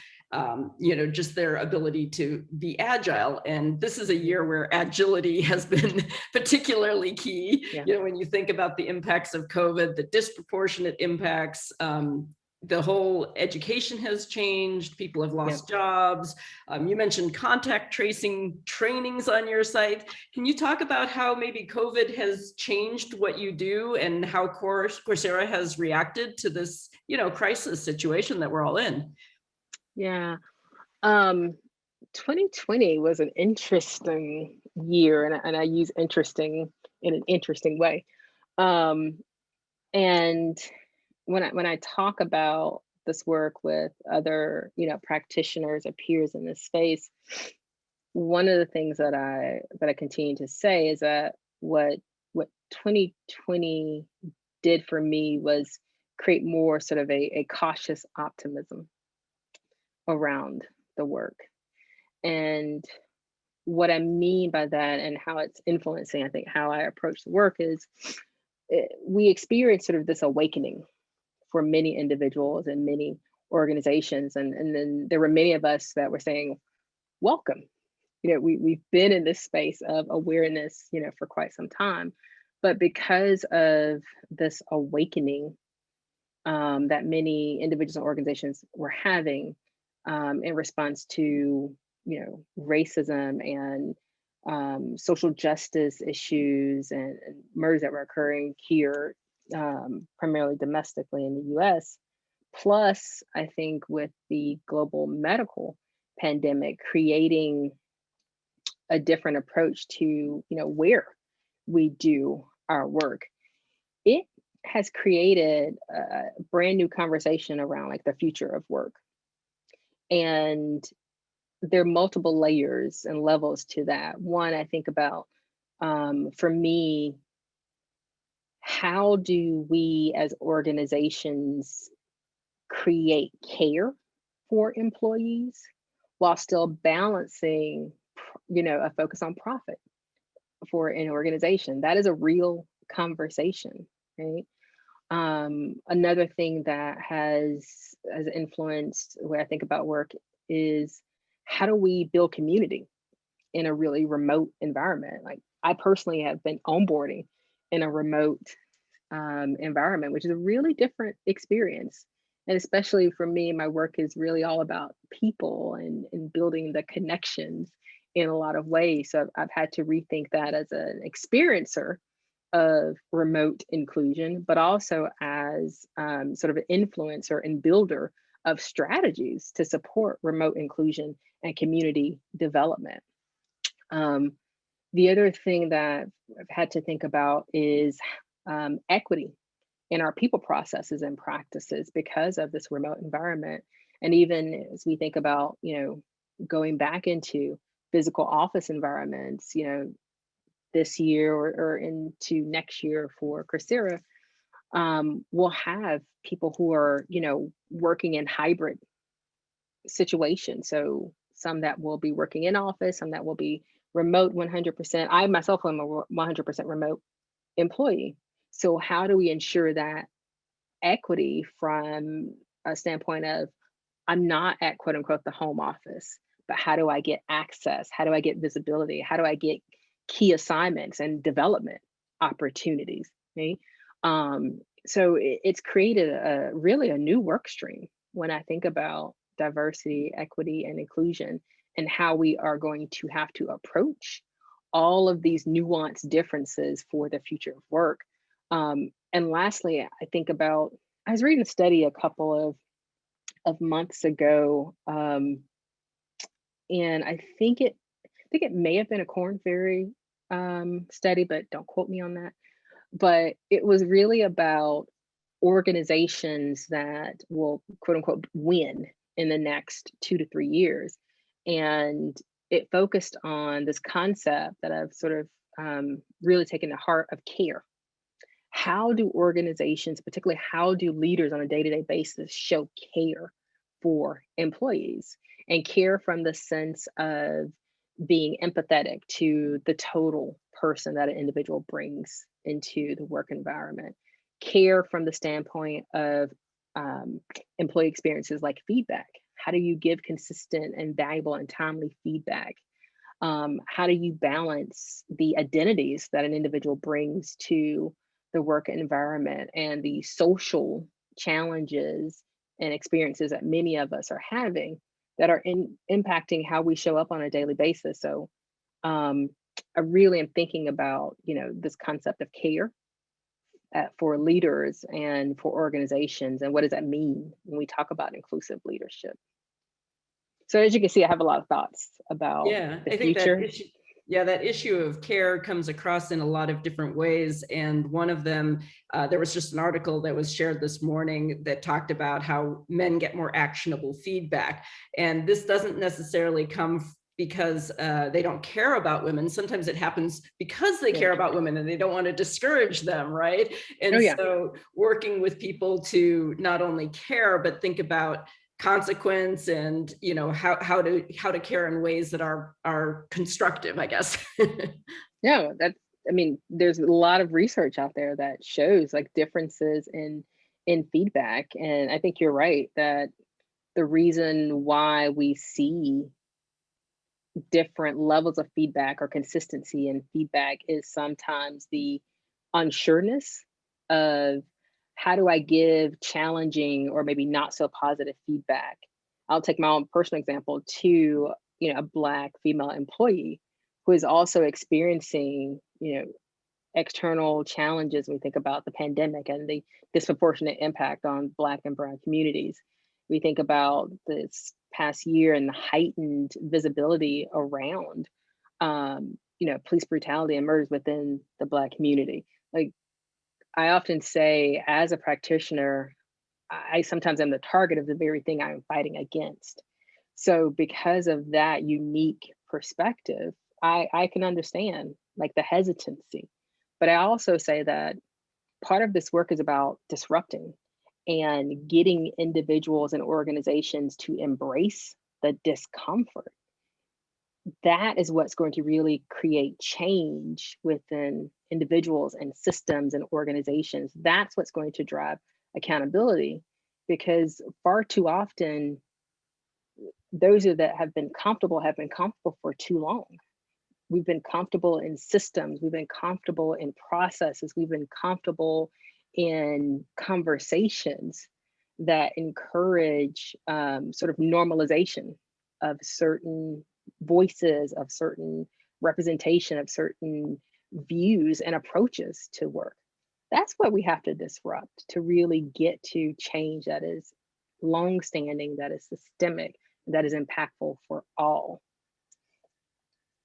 you know, just their ability to be agile. And this is a year where agility has been particularly key. Yeah. You know, when you think about the impacts of COVID, the disproportionate impacts, the whole education has changed. People have lost jobs. You mentioned contact tracing trainings on your site. Can you talk about how maybe COVID has changed what you do and how Coursera has reacted to this, you know, crisis situation that we're all in? Yeah. 2020 was an interesting year, and I use interesting in an interesting way. And when I talk about this work with other, you know, practitioners or peers in this space, one of the things that I continue to say is that what 2020 did for me was create more sort of a cautious optimism around the work. And what I mean by that and how it's influencing, I think, how I approach the work is we experience sort of this awakening for many individuals and many organizations. And then there were many of us that were saying, welcome. You know, we've been in this space of awareness, you know, for quite some time. But because of this awakening that many individuals and organizations were having in response to, you know, racism and social justice issues and murders that were occurring here, primarily domestically in the US, Plus, I think with the global medical pandemic creating a different approach to, where we do our work, it has created a brand new conversation around like the future of work. And there are multiple layers and levels to that. One, I think about, for me, how do we as organizations create care for employees while still balancing, a focus on profit for an organization? That is a real conversation, right? Another thing that has influenced the way I think about work is, how do we build community in a really remote environment? Like, I personally have been onboarding in a remote environment, which is a really different experience. And especially for me, my work is really all about people and building the connections in a lot of ways. So I've had to rethink that as an experiencer of remote inclusion, but also as sort of an influencer and builder of strategies to support remote inclusion and community development. The other thing that I've had to think about is equity in our people processes and practices because of this remote environment. And even as we think about, going back into physical office environments, this year or into next year for Coursera, we'll have people who are, working in hybrid situations. So some that will be working in office, some that will be remote 100%. I myself am a 100% remote employee. So how do we ensure that equity from a standpoint of, I'm not at quote unquote the home office, but how do I get access? How do I get visibility? How do I get key assignments and development opportunities, right? So it's created really a new work stream when I think about diversity, equity, and inclusion, and how we are going to have to approach all of these nuanced differences for the future of work. And lastly, I think about, I was reading a study a couple of months ago, and I think it may have been a Korn Ferry study, but don't quote me on that. But it was really about organizations that will quote unquote win in the next 2 to 3 years. And it focused on this concept that I've sort of really taken to heart of care. How do organizations, particularly how do leaders on a day-to-day basis show care for employees, and care from the sense of being empathetic to the total person that an individual brings into the work environment, care from the standpoint of employee experiences like feedback. How do you give consistent and valuable and timely feedback? How do you balance the identities that an individual brings to the work environment and the social challenges and experiences that many of us are having that are impacting how we show up on a daily basis? So I really am thinking about, this concept of care for leaders and for organizations, and what does that mean when we talk about inclusive leadership? So as you can see, I have a lot of thoughts about the future. That issue of care comes across in a lot of different ways. And one of them, there was just an article that was shared this morning that talked about how men get more actionable feedback. And this doesn't necessarily come because they don't care about women. Sometimes it happens because they care about women and they don't want to discourage them, right? And so working with people to not only care, but think about consequence and how to care in ways that are constructive, I guess. Yeah, there's a lot of research out there that shows like differences in feedback. And I think you're right that the reason why we see different levels of feedback or consistency in feedback is sometimes the unsureness of, how do I give challenging or maybe not so positive feedback? I'll take my own personal example to, a Black female employee who is also experiencing, external challenges. We think about the pandemic and the disproportionate impact on Black and Brown communities. We think about this past year and the heightened visibility around, police brutality and murders within the Black community. Like, I often say, as a practitioner, I sometimes am the target of the very thing I'm fighting against. So because of that unique perspective, I can understand like the hesitancy. But I also say that part of this work is about disrupting and getting individuals and organizations to embrace the discomfort. That is what's going to really create change within individuals and systems and organizations. That's what's going to drive accountability, because far too often, those that have been comfortable for too long. We've been comfortable in systems, we've been comfortable in processes, we've been comfortable in conversations that encourage sort of normalization of certain voices, of certain representation, of certain views and approaches to work. That's what we have to disrupt to really get to change that is longstanding, that is systemic, that is impactful for all.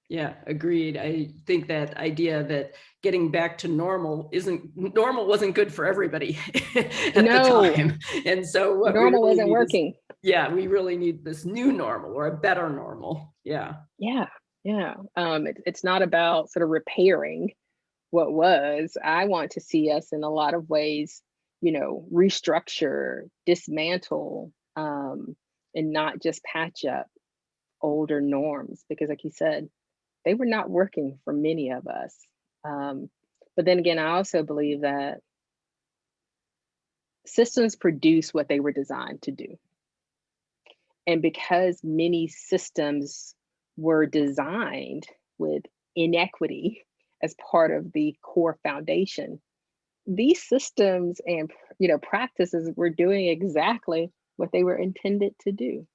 Yeah, agreed. I think that idea that getting back to normal wasn't good for everybody at the time. And so what normal wasn't working. We really need this new normal or a better normal. Yeah. It's not about sort of repairing what was. I want to see us in a lot of ways, restructure, dismantle, and not just patch up older norms, because like you said, they were not working for many of us. But then again, I also believe that systems produce what they were designed to do. And because many systems were designed with inequity as part of the core foundation, these systems and practices were doing exactly what they were intended to do.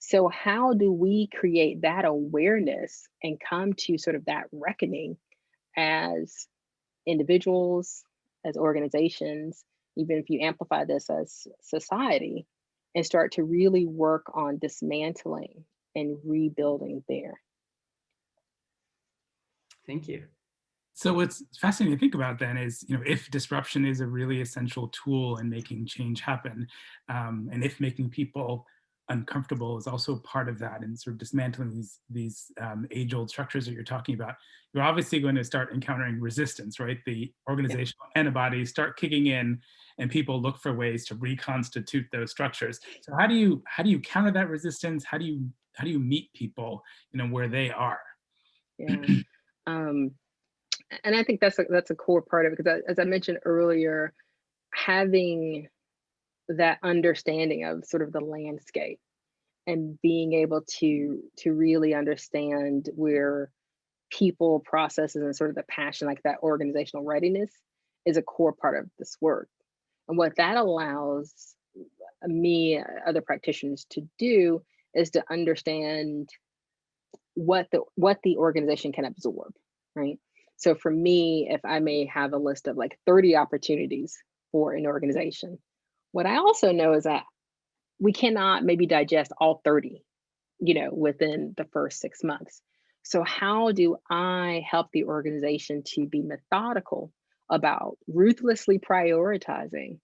So how do we create that awareness and come to sort of that reckoning as individuals, as organizations, even if you amplify this as society, and start to really work on dismantling and rebuilding there? Thank you. So what's fascinating to think about then is, if disruption is a really essential tool in making change happen, and if making people uncomfortable is also part of that, and sort of dismantling these age-old structures that you're talking about, you're obviously going to start encountering resistance, right? The organizational antibodies start kicking in, and people look for ways to reconstitute those structures. So how do you counter that resistance? How do you meet people, where they are? Yeah. And I think that's a core part of it, because as I mentioned earlier, having that understanding of sort of the landscape and being able to really understand where people, processes, and sort of the passion, like that organizational readiness, is a core part of this work. And what that allows me, other practitioners, to do is to understand what the organization can absorb, right? So for me, if I may have a list of like 30 opportunities for an organization, what I also know is that we cannot maybe digest all 30, within the first 6 months. So how do I help the organization to be methodical about ruthlessly prioritizing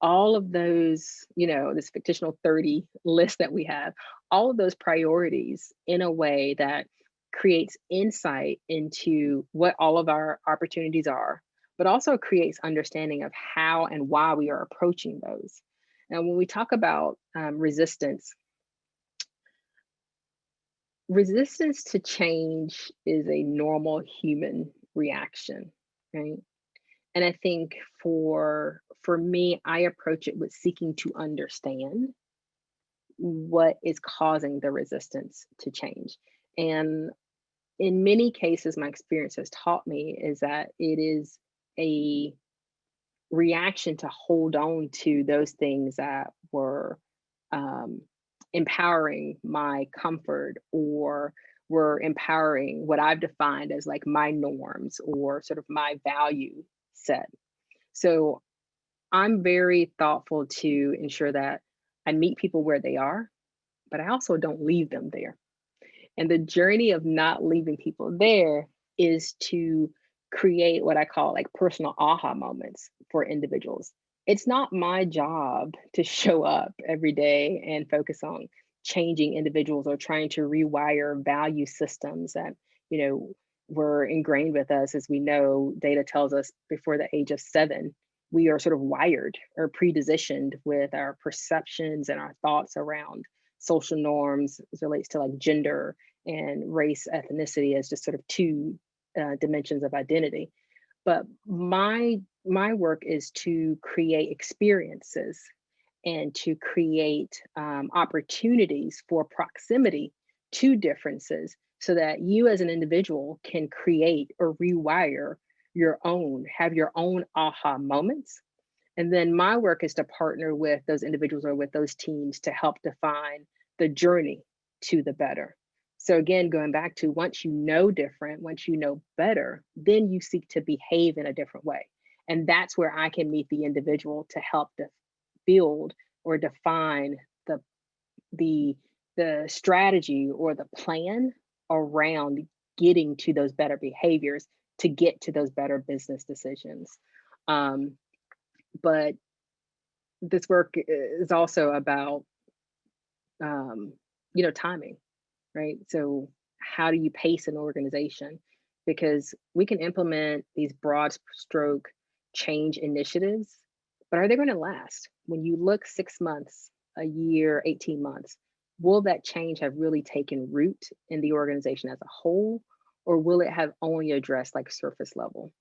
all of those, this fictional 30 list that we have, all of those priorities in a way that creates insight into what all of our opportunities are, but also creates understanding of how and why we are approaching those. Now, when we talk about resistance to change is a normal human reaction, right? And I think for me, I approach it with seeking to understand what is causing the resistance to change. And in many cases, my experience has taught me is that it is a reaction to hold on to those things that were empowering my comfort, or we're empowering what I've defined as like my norms or sort of my value set. So I'm very thoughtful to ensure that I meet people where they are, but I also don't leave them there. And the journey of not leaving people there is to create what I call like personal aha moments for individuals. It's not my job to show up every day and focus on changing individuals or trying to rewire value systems that, were ingrained with us. As we know, data tells us before the age of 7, we are sort of wired or predispositioned with our perceptions and our thoughts around social norms as it relates to like gender and race, ethnicity as just sort of two dimensions of identity. But my work is to create experiences and to create opportunities for proximity to differences so that you as an individual can create or rewire have your own aha moments. And then my work is to partner with those individuals or with those teams to help define the journey to the better. So again, going back to once you know different, once you know better, then you seek to behave in a different way. And that's where I can meet the individual to help build or define the strategy or the plan around getting to those better behaviors to get to those better business decisions. But this work is also about, timing, right? So how do you pace an organization? Because we can implement these broad stroke change initiatives, but are they going to last? When you look 6 months, a year, 18 months, will that change have really taken root in the organization as a whole, or will it have only addressed like surface level?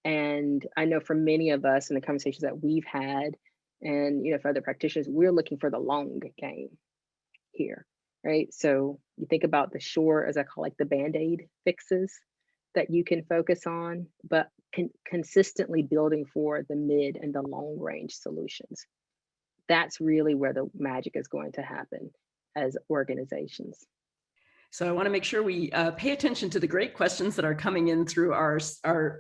And I know for many of us in the conversations that we've had, and for other practitioners, we're looking for the long game here, right? So you think about the short, as I call like the Band-Aid fixes that you can focus on, but consistently building for the mid and the long range solutions. That's really where the magic is going to happen as organizations. So I want to make sure we pay attention to the great questions that are coming in through our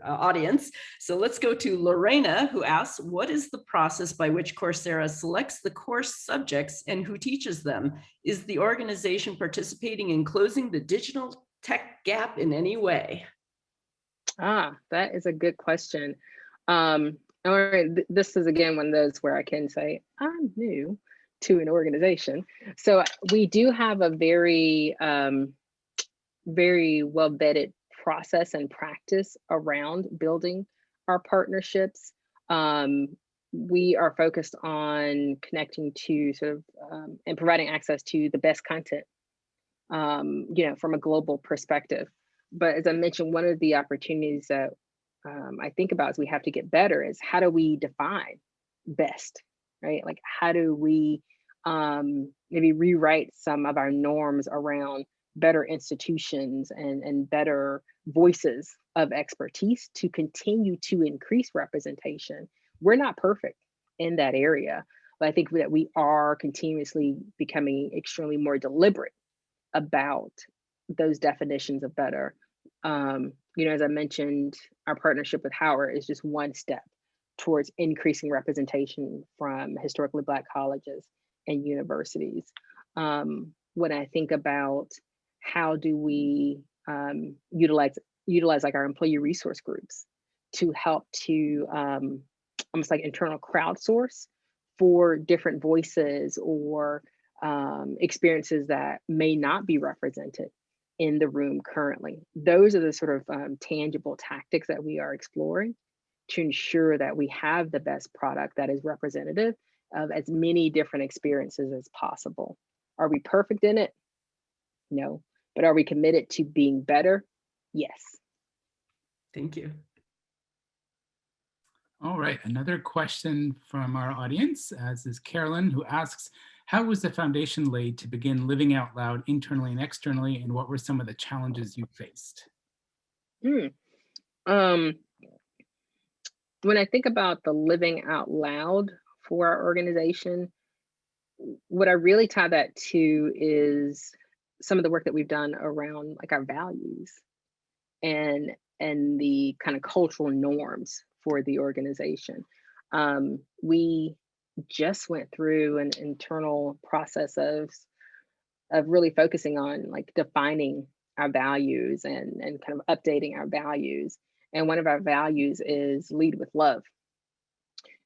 audience. So let's go to Lorena, who asks, what is the process by which Coursera selects the course subjects and who teaches them? Is the organization participating in closing the digital tech gap in any way? That is a good question. All right, this is again one of those where I can say I'm new to an organization. So we do have a very, very well vetted process and practice around building our partnerships. We are focused on connecting to sort of and providing access to the best content, from a global perspective. But as I mentioned, one of the opportunities that I think about as we have to get better is how do we define best, right? Like how do we maybe rewrite some of our norms around better institutions and better voices of expertise to continue to increase representation. We're not perfect in that area, but I think that we are continuously becoming extremely more deliberate about those definitions of better. As I mentioned, our partnership with Howard is just one step towards increasing representation from historically Black colleges and universities. When I think about how do we utilize like our employee resource groups to help to almost like internal crowdsource for different voices or experiences that may not be represented in the room currently. Those are the sort of tangible tactics that we are exploring to ensure that we have the best product that is representative of as many different experiences as possible. Are we perfect in it? No. But are we committed to being better? Yes. Thank you. All right, another question from our audience, as is Carolyn, who asks, how was the foundation laid to begin living out loud internally and externally, and what were some of the challenges you faced? When I think about the living out loud for our organization, what I really tie that to is some of the work that we've done around like our values and the kind of cultural norms for the organization. We just went through an internal process of really focusing on like defining our values and kind of updating our values. And one of our values is lead with love.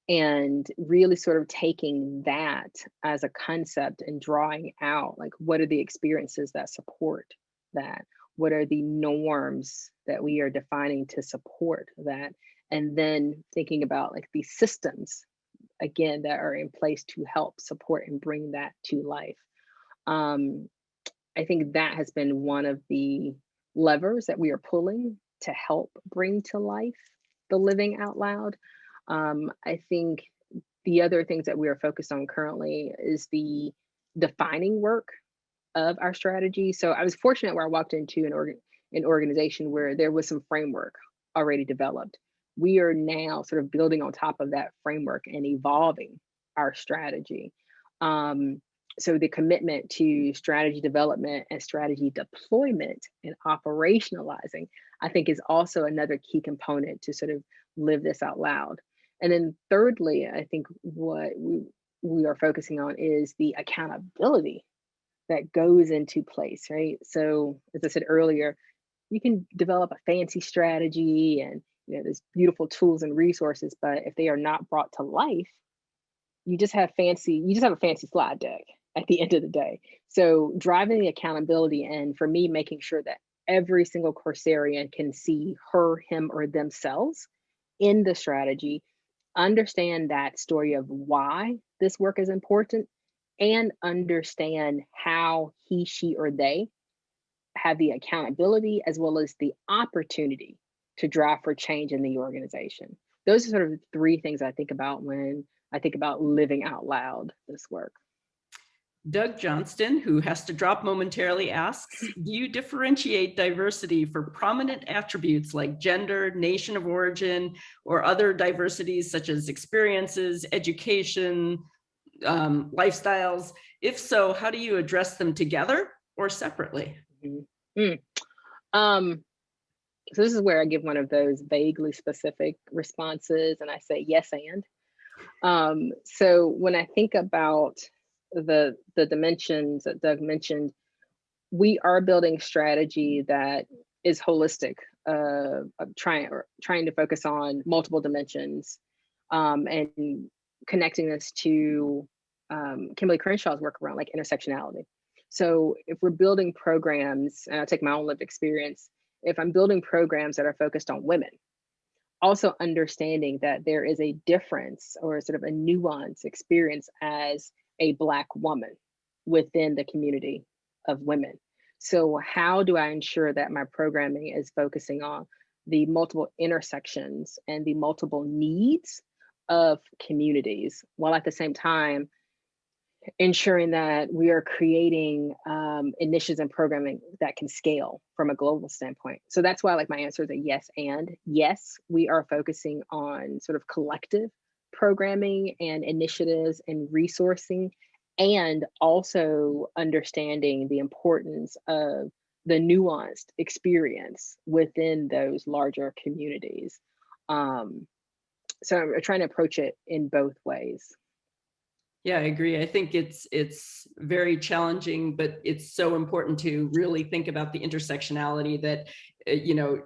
And really sort of taking that as a concept and drawing out like what are the experiences that support that? What are the norms that we are defining to support that? And then thinking about like these systems again that are in place to help support and bring that to life. I think that has been one of the levers that we are pulling to help bring to life the living out loud. I think the other things that we are focused on currently is the defining work of our strategy. So I was fortunate where I walked into an organization where there was some framework already developed. We are now sort of building on top of that framework and evolving our strategy. So the commitment to strategy development and strategy deployment and operationalizing, I think, is also another key component to sort of live this out loud. And then thirdly, I think what we are focusing on is the accountability that goes into place, right? So as I said earlier, you can develop a fancy strategy and there's beautiful tools and resources, but if they are not brought to life, you just have a fancy slide deck at the end of the day. So driving the accountability and for me, making sure that every single Courserian can see her, him, or themselves in the strategy, understand that story of why this work is important, and understand how he, she, or they have the accountability as well as the opportunity to drive for change in the organization. Those are sort of the three things I think about when I think about living out loud this work. Doug Johnston, who has to drop momentarily, asks, do you differentiate diversity for prominent attributes like gender, nation of origin, or other diversities such as experiences, education, lifestyles? If so, how do you address them together or separately? So this is where I give one of those vaguely specific responses and I say yes and. So when I think about the dimensions that Doug mentioned, we are building strategy that is holistic, of trying to focus on multiple dimensions, and connecting this to Kimberly Crenshaw's work around like intersectionality. So if we're building programs, and I'll take my own lived experience, if I'm building programs that are focused on women, also understanding that there is a difference or sort of a nuanced experience as a Black woman within the community of women. So how do I ensure that my programming is focusing on the multiple intersections and the multiple needs of communities, while at the same time ensuring that we are creating initiatives and programming that can scale from a global standpoint. So that's why like my answer is a yes and. Yes, we are focusing on sort of collective programming and initiatives and resourcing, and also understanding the importance of the nuanced experience within those larger communities. So I'm trying to approach it in both ways. Yeah, I agree. I think it's very challenging, but it's so important to really think about the intersectionality that,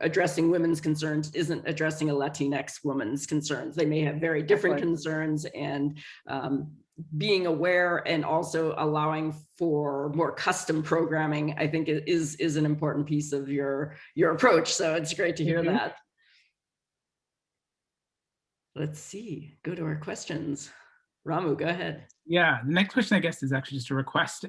addressing women's concerns isn't addressing a Latinx woman's concerns. They may have very different concerns, and being aware and also allowing for more custom programming, I think is an important piece of your approach. So it's great to hear that. Let's see, go to our questions. Ramu, go ahead. Yeah, the next question, I guess, is actually just a request.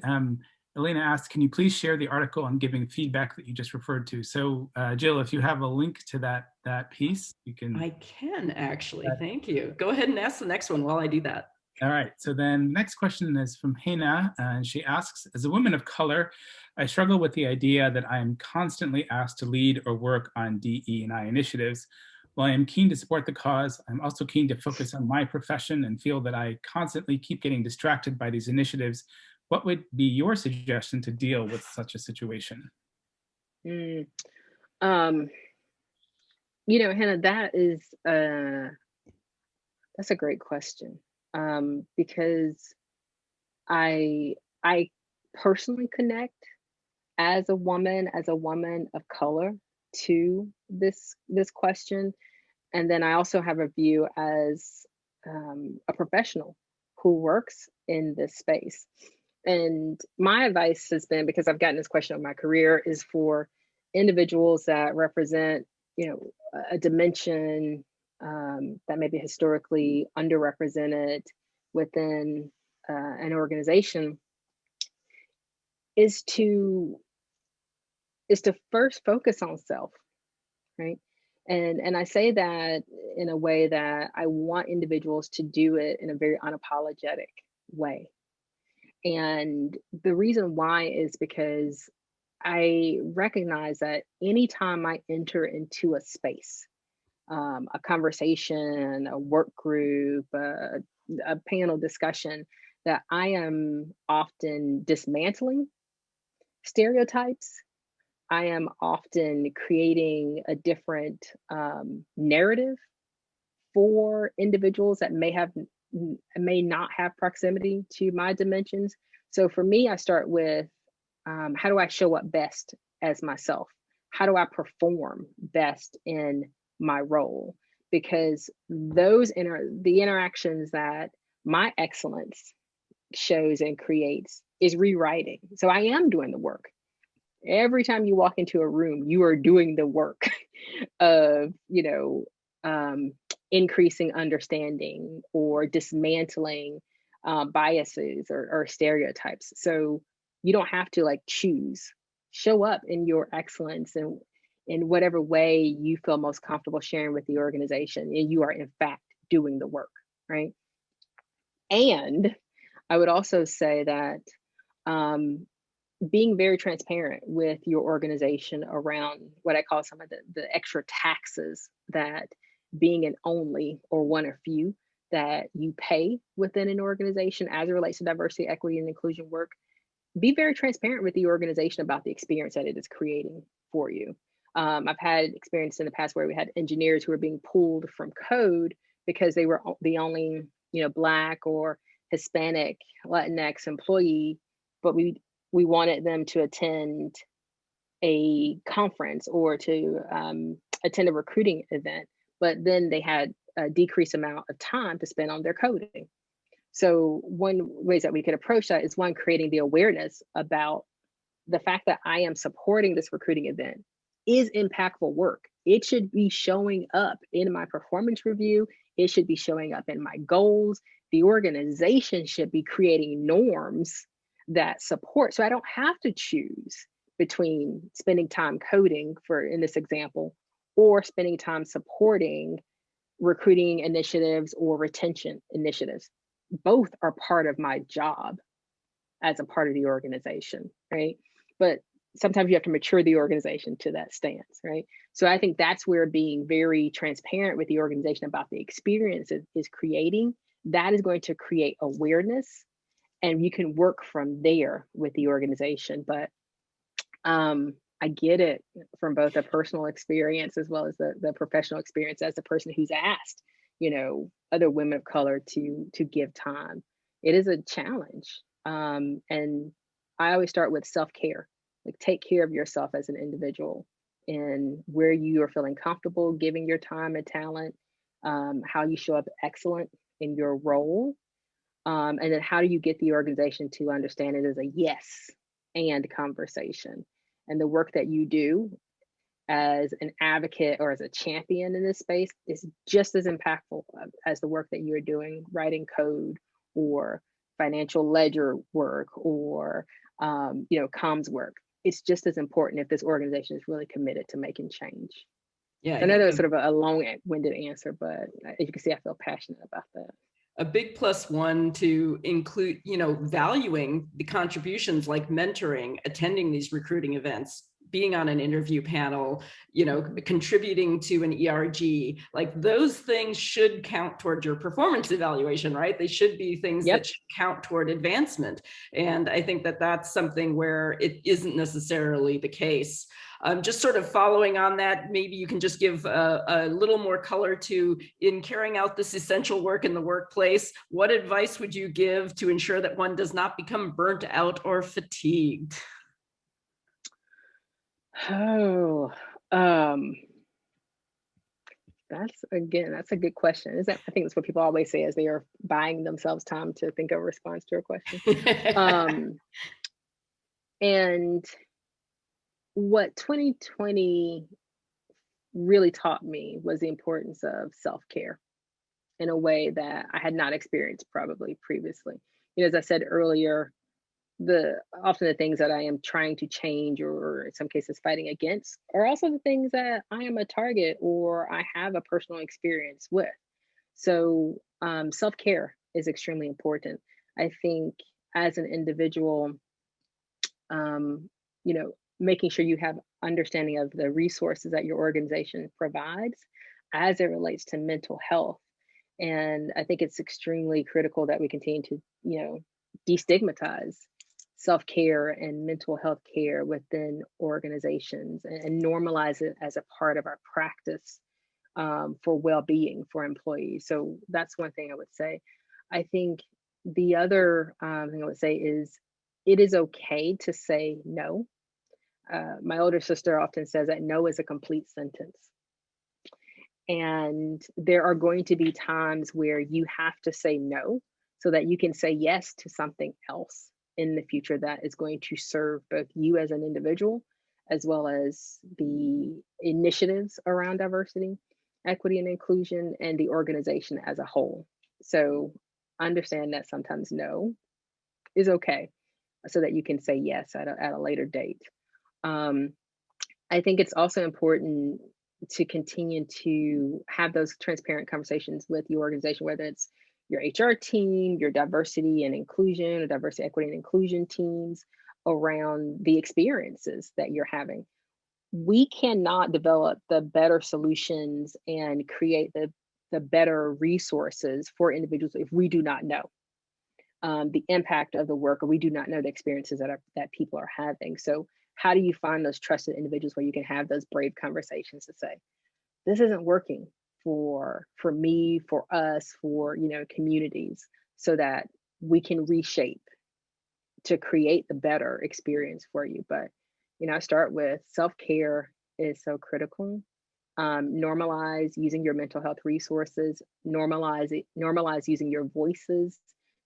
Elena asked, can you please share the article on giving feedback that you just referred to? So Jill, if you have a link to that piece, you can. I can actually, thank you. Go ahead and ask the next one while I do that. All right, so then next question is from Hena, and she asks, as a woman of color, I struggle with the idea that I am constantly asked to lead or work on DE&I initiatives. While I am keen to support the cause, I'm also keen to focus on my profession and feel that I constantly keep getting distracted by these initiatives what would be your suggestion to deal with such a situation? You know, Hannah, that's a great question, because I personally connect as a woman of color to this question, and then I also have a view as a professional who works in this space. And my advice has been, because I've gotten this question in my career, is for individuals that represent, you know, a dimension that may be historically underrepresented within an organization, is to first focus on self, right? And I say that in a way that I want individuals to do it in a very unapologetic way. And the reason why is because I recognize that anytime I enter into a space, a conversation, a work group, a panel discussion, that I am often dismantling stereotypes. I am often creating a different narrative for individuals that may not have proximity to my dimensions. So for me, I start with how do I show up best as myself? How do I perform best in my role? Because the interactions that my excellence shows and creates is rewriting. So I am doing the work. Every time you walk into a room, you are doing the work of, increasing understanding or dismantling biases or stereotypes. So you don't have to choose. Show up in your excellence and in whatever way you feel most comfortable sharing with the organization, and you are in fact doing the work, right? And I would also say that being very transparent with your organization around what I call some of the extra taxes that being an only or one or few that you pay within an organization as it relates to diversity, equity, and inclusion work. Be very transparent with the organization about the experience that it is creating for you. I've had experience in the past where we had engineers who were being pulled from code because they were the only, Black or Hispanic, Latinx employee, but we wanted them to attend a conference or to attend a recruiting event, but then they had a decreased amount of time to spend on their coding. So one ways that we could approach that is, one, creating the awareness about the fact that I am supporting this recruiting event is impactful work. It should be showing up in my performance review. It should be showing up in my goals. The organization should be creating norms that support. So I don't have to choose between spending time coding, for in this example, or spending time supporting recruiting initiatives or retention initiatives. Both are part of my job as a part of the organization, right? But sometimes you have to mature the organization to that stance, right? So I think that's where being very transparent with the organization about the experience is creating, that is going to create awareness, and you can work from there with the organization. But I get it from both a personal experience as well as the professional experience as the person who's asked, other women of color to give time. It is a challenge. And I always start with self-care. Take care of yourself as an individual and where you are feeling comfortable giving your time and talent, how you show up excellent in your role. And then how do you get the organization to understand it as a yes and conversation? And the work that you do as an advocate or as a champion in this space is just as impactful as the work that you're doing, writing code or financial ledger work or comms work. It's just as important if this organization is really committed to making change. Yeah, I know that was sort of a long-winded answer, but as you can see, I feel passionate about that. A big plus one to include, valuing the contributions like mentoring, attending these recruiting events, being on an interview panel, contributing to an ERG, like those things should count toward your performance evaluation, right? They should be things that should count toward advancement. And I think that that's something where it isn't necessarily the case. Just sort of following on that, maybe you can just give a little more color to, in carrying out this essential work in the workplace, what advice would you give to ensure that one does not become burnt out or fatigued? Oh, that's a good question. I think that's what people always say as they are buying themselves time to think of a response to a question. And what 2020 really taught me was the importance of self-care in a way that I had not experienced probably previously. As I said earlier, often the things that I am trying to change, or in some cases fighting against, are also the things that I am a target or I have a personal experience with. So self-care is extremely important. I think as an individual, making sure you have understanding of the resources that your organization provides as it relates to mental health. And I think it's extremely critical that we continue to, destigmatize self-care and mental health care within organizations and normalize it as a part of our practice for well-being for employees. So that's one thing I would say. I think the other thing I would say is it is okay to say no. My older sister often says that no is a complete sentence. And there are going to be times where you have to say no so that you can say yes to something else in the future that is going to serve both you as an individual, as well as the initiatives around diversity, equity, and inclusion, and the organization as a whole. So understand that sometimes no is okay so that you can say yes at a later date. I think it's also important to continue to have those transparent conversations with your organization, whether it's your HR team, your diversity and inclusion, or diversity, equity, and inclusion teams, around the experiences that you're having. We cannot develop the better solutions and create the better resources for individuals if we do not know the impact of the work, or we do not know the experiences that people are having. So how do you find those trusted individuals where you can have those brave conversations to say, this isn't working for me, for us, for communities, so that we can reshape to create the better experience for you. But I start with self-care is so critical. Normalize using your mental health resources. Normalize using your voices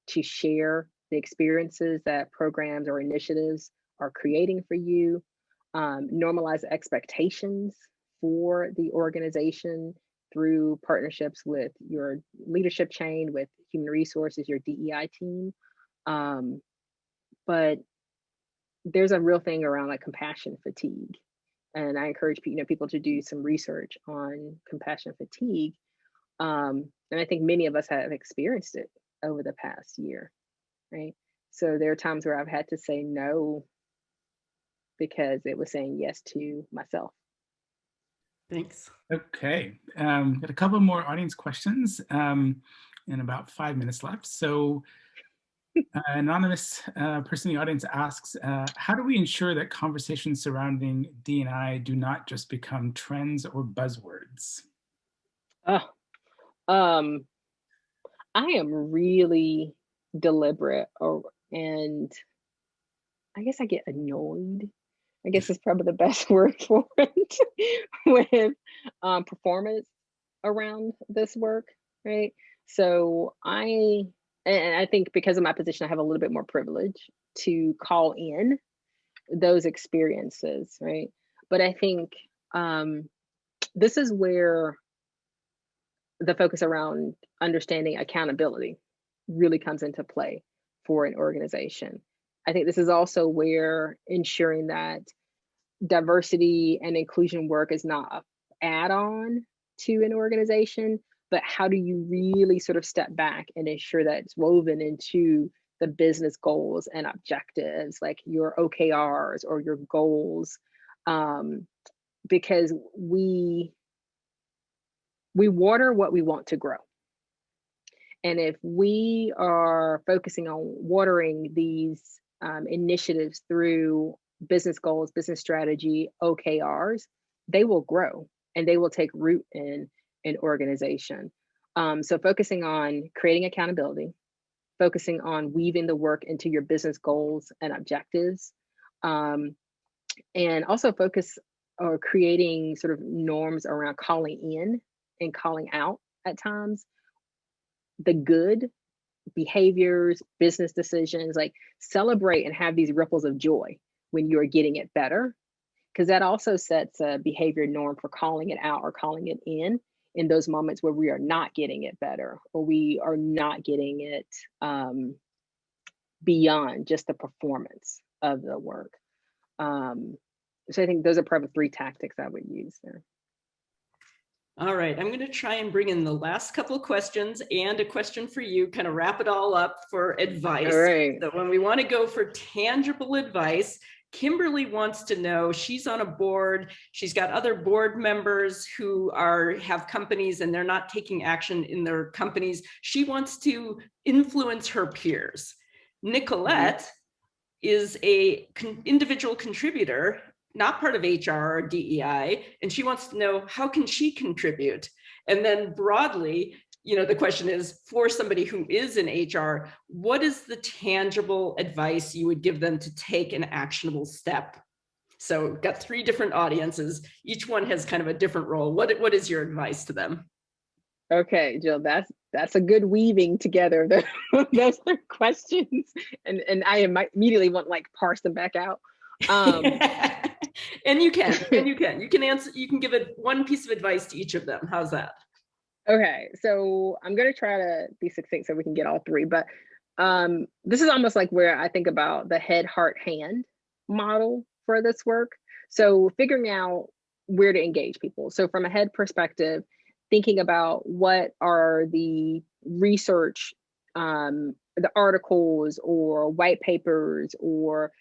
to share the experiences that programs or initiatives are creating for you. Normalize expectations for the organization through partnerships with your leadership chain, with human resources, your DEI team. But there's a real thing around like compassion fatigue. And I encourage people to do some research on compassion fatigue. And I think many of us have experienced it over the past year, right? So there are times where I've had to say no because it was saying yes to myself. Thanks. Okay, got a couple more audience questions and about 5 minutes left. So anonymous person in the audience asks, how do we ensure that conversations surrounding D&I do not just become trends or buzzwords? I am really deliberate, and I guess I get annoyed. I guess it's probably the best word for it with performance around this work, right? So I think because of my position, I have a little bit more privilege to call in those experiences, right? But I think this is where the focus around understanding accountability really comes into play for an organization. I think this is also where ensuring that diversity and inclusion work is not an add-on to an organization, but how do you really sort of step back and ensure that it's woven into the business goals and objectives, like your OKRs or your goals, because we water what we want to grow. And if we are focusing on watering these initiatives through business goals, business strategy, OKRs, they will grow and they will take root in an organization. So focusing on creating accountability, focusing on weaving the work into your business goals and objectives, and also focus or creating sort of norms around calling in and calling out at times the good behaviors, business decisions, like celebrate and have these ripples of joy when you're getting it better, because that also sets a behavior norm for calling it out or calling it in those moments where we are not getting it better or we are not getting it beyond just the performance of the work. So I think those are probably 3 tactics I would use there. All right, I'm going to try and bring in the last couple of questions and a question for you, kind of wrap it all up for advice. All right. So when we want to go for tangible advice, Kimberly wants to know, she's on a board, she's got other board members who have companies and they're not taking action in their companies. She wants to influence her peers. Nicolette is a individual contributor, not part of HR or DEI, and she wants to know, how can she contribute? And then broadly, the question is, for somebody who is in HR, what is the tangible advice you would give them to take an actionable step? So got 3 different audiences. Each one has kind of a different role. What is your advice to them? Okay, Jill, that's a good weaving together of those questions. And I immediately want to parse them back out. And you can answer, you can give it one piece of advice to each of them. How's that? Okay, so I'm going to try to be succinct so we can get all 3, but this is almost like where I think about the head, heart, hand model for this work. So figuring out where to engage people. So from a head perspective, thinking about what are the research, the articles or white papers or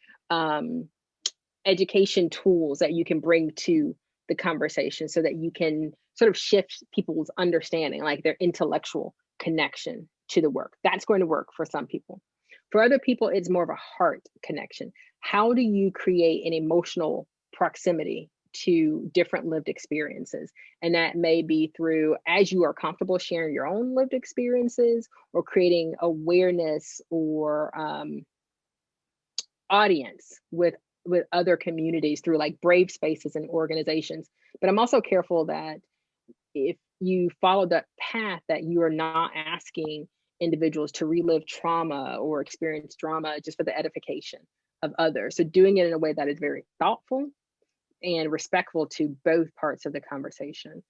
education tools that you can bring to the conversation so that you can sort of shift people's understanding, like their intellectual connection to the work. That's going to work for some people. For other people, it's more of a heart connection. How do you create an emotional proximity to different lived experiences? And that may be through, as you are comfortable sharing your own lived experiences or creating awareness or audience with other communities through brave spaces and organizations. But I'm also careful that if you follow that path, that you are not asking individuals to relive trauma or experience drama just for the edification of others. So doing it in a way that is very thoughtful and respectful to both parts of the conversation.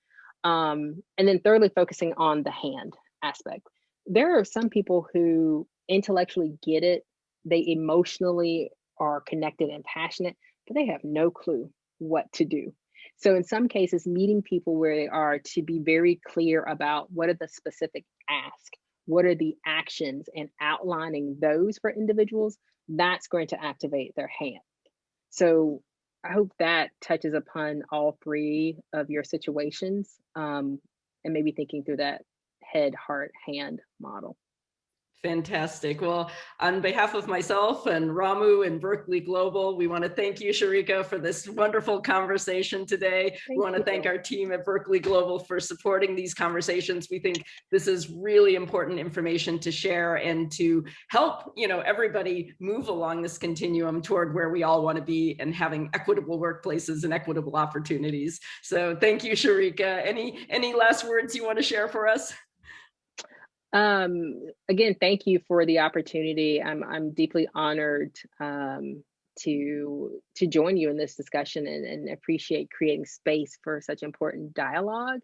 And then thirdly, focusing on the hand aspect. There are some people who intellectually get it, they emotionally are connected and passionate, but they have no clue what to do. So in some cases, meeting people where they are to be very clear about what are the specific asks, what are the actions, and outlining those for individuals, that's going to activate their hand. So I hope that touches upon all 3 of your situations, and maybe thinking through that head, heart, hand model. Fantastic. Well, on behalf of myself and Ramu and Berkeley Global, we want to thank you, Sharika, for this wonderful conversation today. We want to thank our team at Berkeley Global for supporting these conversations. We think this is really important information to share and to help, everybody move along this continuum toward where we all want to be and having equitable workplaces and equitable opportunities. So thank you, Sharika. Any last words you want to share for us? Again, thank you for the opportunity. I'm deeply honored to join you in this discussion and appreciate creating space for such important dialogue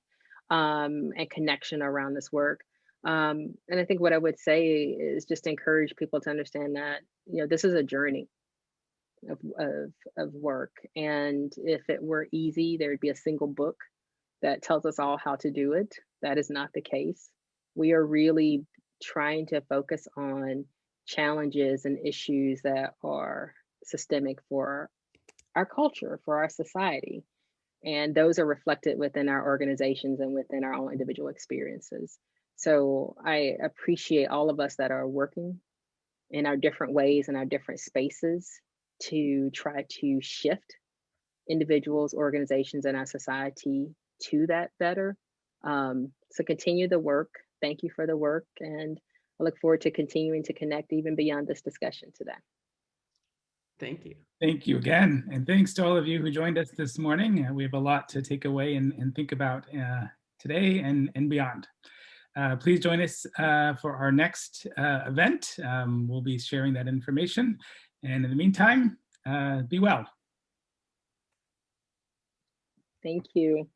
and connection around this work. And I think what I would say is just encourage people to understand that this is a journey of work, and if it were easy, there would be a single book that tells us all how to do it. That is not the case. We are really trying to focus on challenges and issues that are systemic for our culture, for our society. And those are reflected within our organizations and within our own individual experiences. So I appreciate all of us that are working in our different ways and our different spaces to try to shift individuals, organizations, and our society to that better. So continue the work. Thank you for the work. And I look forward to continuing to connect even beyond this discussion today. Thank you. Thank you again. And thanks to all of you who joined us this morning. We have a lot to take away and think about today and beyond. Please join us for our next event. We'll be sharing that information. And in the meantime, be well. Thank you.